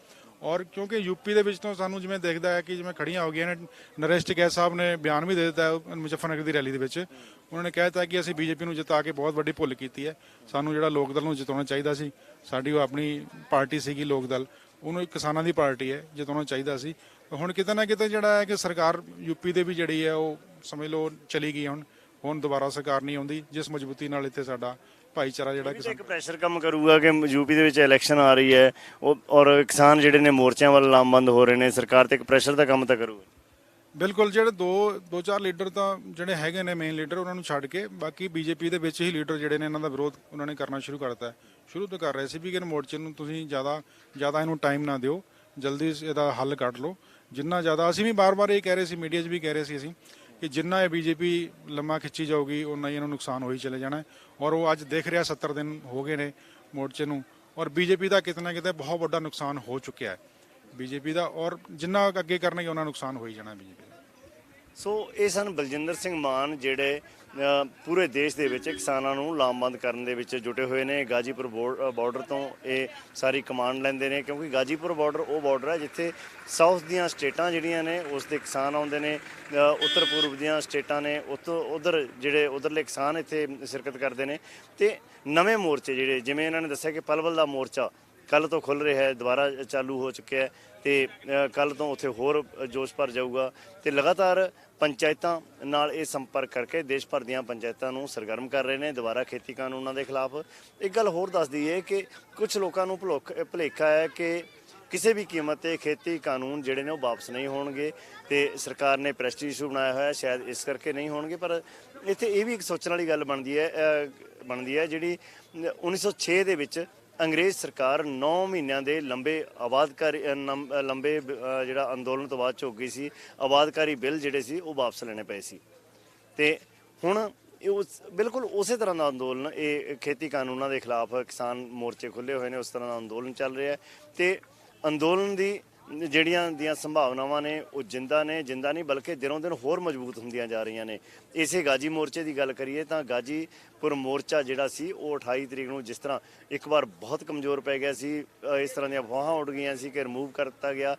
ਔਰ ਕਿਉਂਕਿ ਯੂਪੀ ਦੇ ਵਿੱਚ ਤੋਂ ਸਾਨੂੰ ਜਿਵੇਂ ਦੇਖਦਾ ਹੈ ਕਿ ਜਿਵੇਂ ਖੜੀਆਂ ਹੋ ਗਈਆਂ ਨੇ, ਨਰੇਸ਼ ਟਿਕੈਤ ਸਾਹਿਬ ਨੇ ਬਿਆਨ ਵੀ ਦੇ ਦਿੱਤਾ ਹੈ ਮੁਜ਼ੱਫਰਨਗਰ ਦੀ ਰੈਲੀ ਦੇ ਵਿੱਚ। ਉਹਨਾਂ ਨੇ ਕਹਿ ਦਿੱਤਾ ਕਿ ਅਸੀਂ BJP ਨੂੰ ਜਿਤਾ ਕੇ ਬਹੁਤ ਵੱਡੀ ਭੁੱਲ ਕੀਤੀ ਹੈ, ਸਾਨੂੰ ਜਿਹੜਾ ਲੋਕ ਦਲ ਨੂੰ ਜਿਤਾਉਣਾ ਚਾਹੀਦਾ ਸੀ, ਸਾਡੀ ਉਹ ਆਪਣੀ ਪਾਰਟੀ ਸੀਗੀ ਲੋਕ ਦਲ, ਉਹਨੂੰ ਇੱਕ ਕਿਸਾਨਾਂ ਦੀ ਪਾਰਟੀ ਹੈ, ਜਿਤਾਉਣਾ ਚਾਹੀਦਾ ਸੀ। ਹੁਣ ਕਿਤੇ ਨਾ ਕਿਤੇ ਜਿਹੜਾ ਹੈ ਕਿ ਸਰਕਾਰ ਯੂਪੀ ਦੇ ਵੀ ਜਿਹੜੀ ਹੈ ਉਹ ਸਮਝ ਲਓ ਚਲੀ ਗਈ। ਹੁਣ ਦੁਬਾਰਾ ਸਰਕਾਰ ਨਹੀਂ ਆਉਂਦੀ, ਜਿਸ ਮਜ਼ਬੂਤੀ ਨਾਲ ਇੱਥੇ ਸਾਡਾ ਭਾਈਚਾਰਾ ਜਿਹੜਾ ਇੱਕ ਪ੍ਰੈਸ਼ਰ ਕੰਮ ਕਰੂਗਾ ਕਿ ਯੂਪੀ ਦੇ ਵਿੱਚ ਇਲੈਕਸ਼ਨ ਆ ਰਹੀ ਹੈ, ਔਰ ਕਿਸਾਨ ਜਿਹੜੇ ਨੇ ਮੋਰਚਿਆਂ ਵੱਲ ਲਾਮਬੰਦ ਹੋ ਰਹੇ ਨੇ, ਸਰਕਾਰ ਤੇ ਇੱਕ ਪ੍ਰੈਸ਼ਰ ਦਾ ਕੰਮ ਤਾਂ ਕਰੂਗਾ। ਬਿਲਕੁਲ, ਜਿਹੜੇ 2-4 ਲੀਡਰ ਤਾਂ ਜਿਹੜੇ ਹੈਗੇ ਨੇ ਮੇਨ ਲੀਡਰ, ਉਹਨਾਂ ਨੂੰ ਛੱਡ ਕੇ ਬਾਕੀ BJP ਦੇ ਵਿੱਚ ਹੀ ਲੀਡਰ ਜਿਹੜੇ ਨੇ, ਇਹਨਾਂ ਦਾ ਵਿਰੋਧ ਉਹਨਾਂ ਨੇ ਕਰਨਾ ਸ਼ੁਰੂ ਕਰਤਾ। ਸ਼ੁਰੂ ਤੋਂ ਕਰ ਰਹੇ ਸੀ ਵੀ ਕਿ ਮੋਰਚੇ ਨੂੰ ਤੁਸੀਂ ਜ਼ਿਆਦਾ ਇਹਨੂੰ ਟਾਈਮ ਨਾ ਦਿਓ, ਜਲਦੀ ਇਹਦਾ ਹੱਲ ਕੱਢ ਲਓ। ਜਿੰਨਾ ਜ਼ਿਆਦਾ ਅਸੀਂ ਵੀ ਬਾਰ-ਬਾਰ ਇਹ ਕਹਿ ਰਹੇ ਸੀ, ਮੀਡੀਆ 'ਚ ਵੀ ਕਹਿ ਰਹੇ ਸੀ ਅਸੀਂ, ਕਿ ਜਿੰਨਾ ਇਹ BJP ਲੰਮਾ ਖਿੱਚੀ ਜਾਊਗੀ ਉਨਾ ਹੀ ਇਹਨੂੰ ਨੁਕਸਾਨ ਹੋ ਹੀ ਚਲੇ ਜਾਣਾ। ਔਰ ਉਹ ਅੱਜ ਦੇਖ ਰਿਹਾ 70 ਦਿਨ ਹੋ ਗਏ ਨੇ ਮੋਰਚੇ ਨੂੰ, ਔਰ BJP ਦਾ ਕਿਤੇ ਨਾ ਕਿਤੇ ਬਹੁਤ ਵੱਡਾ ਨੁਕਸਾਨ ਹੋ ਚੁੱਕਿਆ ਹੈ BJP ਦਾ, ਔਰ ਜਿੰਨਾ ਅੱਗੇ ਕਰਨਗੇ ਉਹਨਾਂ ਨੁਕਸਾਨ ਹੋ ਹੀ ਜਾਣਾ BJP ਦਾ। ਸੋ ਇਹ ਸਨ ਬਲਜਿੰਦਰ ਸਿੰਘ ਮਾਨ, ਜਿਹੜੇ ਪੂਰੇ ਦੇਸ਼ ਦੇ ਵਿੱਚ ਕਿਸਾਨਾਂ ਨੂੰ ਲਾਮਬੰਦ ਕਰਨ ਦੇ ਵਿੱਚ ਜੁਟੇ ਹੋਏ ਨੇ। ਗਾਜੀਪੁਰ ਬਾਰਡਰ ਤੋਂ ਇਹ ਸਾਰੀ ਕਮਾਂਡ ਲੈਂਦੇ ਨੇ, ਕਿਉਂਕਿ ਗਾਜੀਪੁਰ ਬਾਰਡਰ ਉਹ ਬਾਰਡਰ ਹੈ ਜਿੱਥੇ ਸਾਊਥ ਦੀਆਂ ਸਟੇਟਾਂ ਜਿਹੜੀਆਂ ਨੇ ਉਸ ਦੇ ਕਿਸਾਨ ਆਉਂਦੇ ਨੇ, ਉੱਤਰ ਪੂਰਬ ਦੀਆਂ ਸਟੇਟਾਂ ਨੇ ਉੱਧਰ ਜਿਹੜੇ ਉੱਧਰਲੇ ਕਿਸਾਨ ਇੱਥੇ ਸ਼ਿਰਕਤ ਕਰਦੇ ਨੇ। ਤੇ ਨਵੇਂ ਮੋਰਚੇ ਜਿਹੜੇ, ਜਿਵੇਂ ਇਹਨਾਂ ਨੇ ਦੱਸਿਆ ਕਿ ਪਲਵਲ ਦਾ ਮੋਰਚਾ ਕੱਲ੍ਹ ਤੋਂ ਖੁੱਲ੍ਹ ਰਿਹਾ ਹੈ, ਦੁਬਾਰਾ ਚਾਲੂ ਹੋ ਚੁੱਕਿਆ ਹੈ, ਤੇ ਕੱਲ੍ਹ ਤੋਂ ਉੱਥੇ ਹੋਰ ਜੋਸ਼ ਭਰ ਜਾਊਗਾ। ਤੇ ਲਗਾਤਾਰ ਪੰਚਾਇਤਾਂ ਨਾਲ ਇਹ ਸੰਪਰਕ ਕਰਕੇ ਦੇਸ਼ ਭਰ ਦੀਆਂ ਪੰਚਾਇਤਾਂ ਨੂੰ ਸਰਗਰਮ ਕਰ ਰਹੇ ਨੇ ਦੁਬਾਰਾ ਖੇਤੀ ਕਾਨੂੰਨਾਂ ਦੇ ਖਿਲਾਫ। ਇੱਕ ਗੱਲ ਹੋਰ ਦੱਸ ਦਈਏ ਕਿ ਕੁਝ ਲੋਕਾਂ ਨੂੰ ਭੁਲੇਖਾ ਹੈ ਕਿ ਕਿਸੇ ਵੀ ਕੀਮਤ ਤੇ ਖੇਤੀ ਕਾਨੂੰਨ ਜਿਹੜੇ ਨੇ ਉਹ ਵਾਪਸ ਨਹੀਂ ਹੋਣਗੇ, ਤੇ ਸਰਕਾਰ ਨੇ ਪ੍ਰੈਸਟੀਜ ਇਸ਼ੂ ਬਣਾਇਆ ਹੋਇਆ, ਸ਼ਾਇਦ ਇਸ ਕਰਕੇ ਨਹੀਂ ਹੋਣਗੇ। ਪਰ ਇੱਥੇ ਇਹ ਵੀ ਇੱਕ ਸੋਚਣ ਵਾਲੀ ਗੱਲ ਬਣਦੀ ਹੈ ਜਿਹੜੀ 1906 ਦੇ ਵਿੱਚ ਅੰਗਰੇਜ਼ ਸਰਕਾਰ 9 ਮਹੀਨਿਆਂ ਦੇ ਲੰਬੇ ਜਿਹੜਾ ਅੰਦੋਲਨ ਤੋਂ ਬਾਅਦ ਝੁਕ ਗਈ ਸੀ, ਆਬਾਦਕਾਰੀ ਬਿੱਲ ਜਿਹੜੇ ਸੀ ਉਹ ਵਾਪਸ ਲੈਣੇ ਪਏ ਸੀ। ਤੇ ਹੁਣ ਬਿਲਕੁਲ ਉਸੇ ਤਰ੍ਹਾਂ ਦਾ ਅੰਦੋਲਨ, ਇਹ ਖੇਤੀ ਕਾਨੂੰਨਾਂ ਦੇ ਖਿਲਾਫ ਕਿਸਾਨ ਮੋਰਚੇ ਖੁੱਲ੍ਹੇ ਹੋਏ ਨੇ, ਉਸ ਤਰ੍ਹਾਂ ਦਾ ਅੰਦੋਲਨ ਚੱਲ ਰਿਹਾ ਹੈ। ਤੇ ਅੰਦੋਲਨ ਦੀ ਜਿਹੜੀਆਂ ਦੀਆਂ ਸੰਭਾਵਨਾਵਾਂ ਨੇ ਉਹ ਜਿੰਦਾ ਨਹੀਂ ਬਲਕਿ ਦਿਨੋਂ ਦਿਨ ਹੋਰ ਮਜ਼ਬੂਤ ਹੁੰਦੀਆਂ ਜਾ ਰਹੀਆਂ ਨੇ। ਇਸੇ ਗਾਜੀ ਮੋਰਚੇ ਦੀ ਗੱਲ ਕਰੀਏ ਤਾਂ ਗਾਜੀਪੁਰ ਮੋਰਚਾ ਜਿਹੜਾ ਸੀ ਉਹ 28 ਤਰੀਕ ਨੂੰ ਜਿਸ ਤਰ੍ਹਾਂ ਇੱਕ ਵਾਰ ਬਹੁਤ ਕਮਜ਼ੋਰ ਪੈ ਗਿਆ ਸੀ, ਇਸ ਤਰ੍ਹਾਂ ਦੀਆਂ ਅਫਵਾਹਾਂ ਉੱਡ ਗਈਆਂ ਸੀ ਕਿ ਰਿਮੂਵ ਕਰ ਦਿੱਤਾ ਗਿਆ,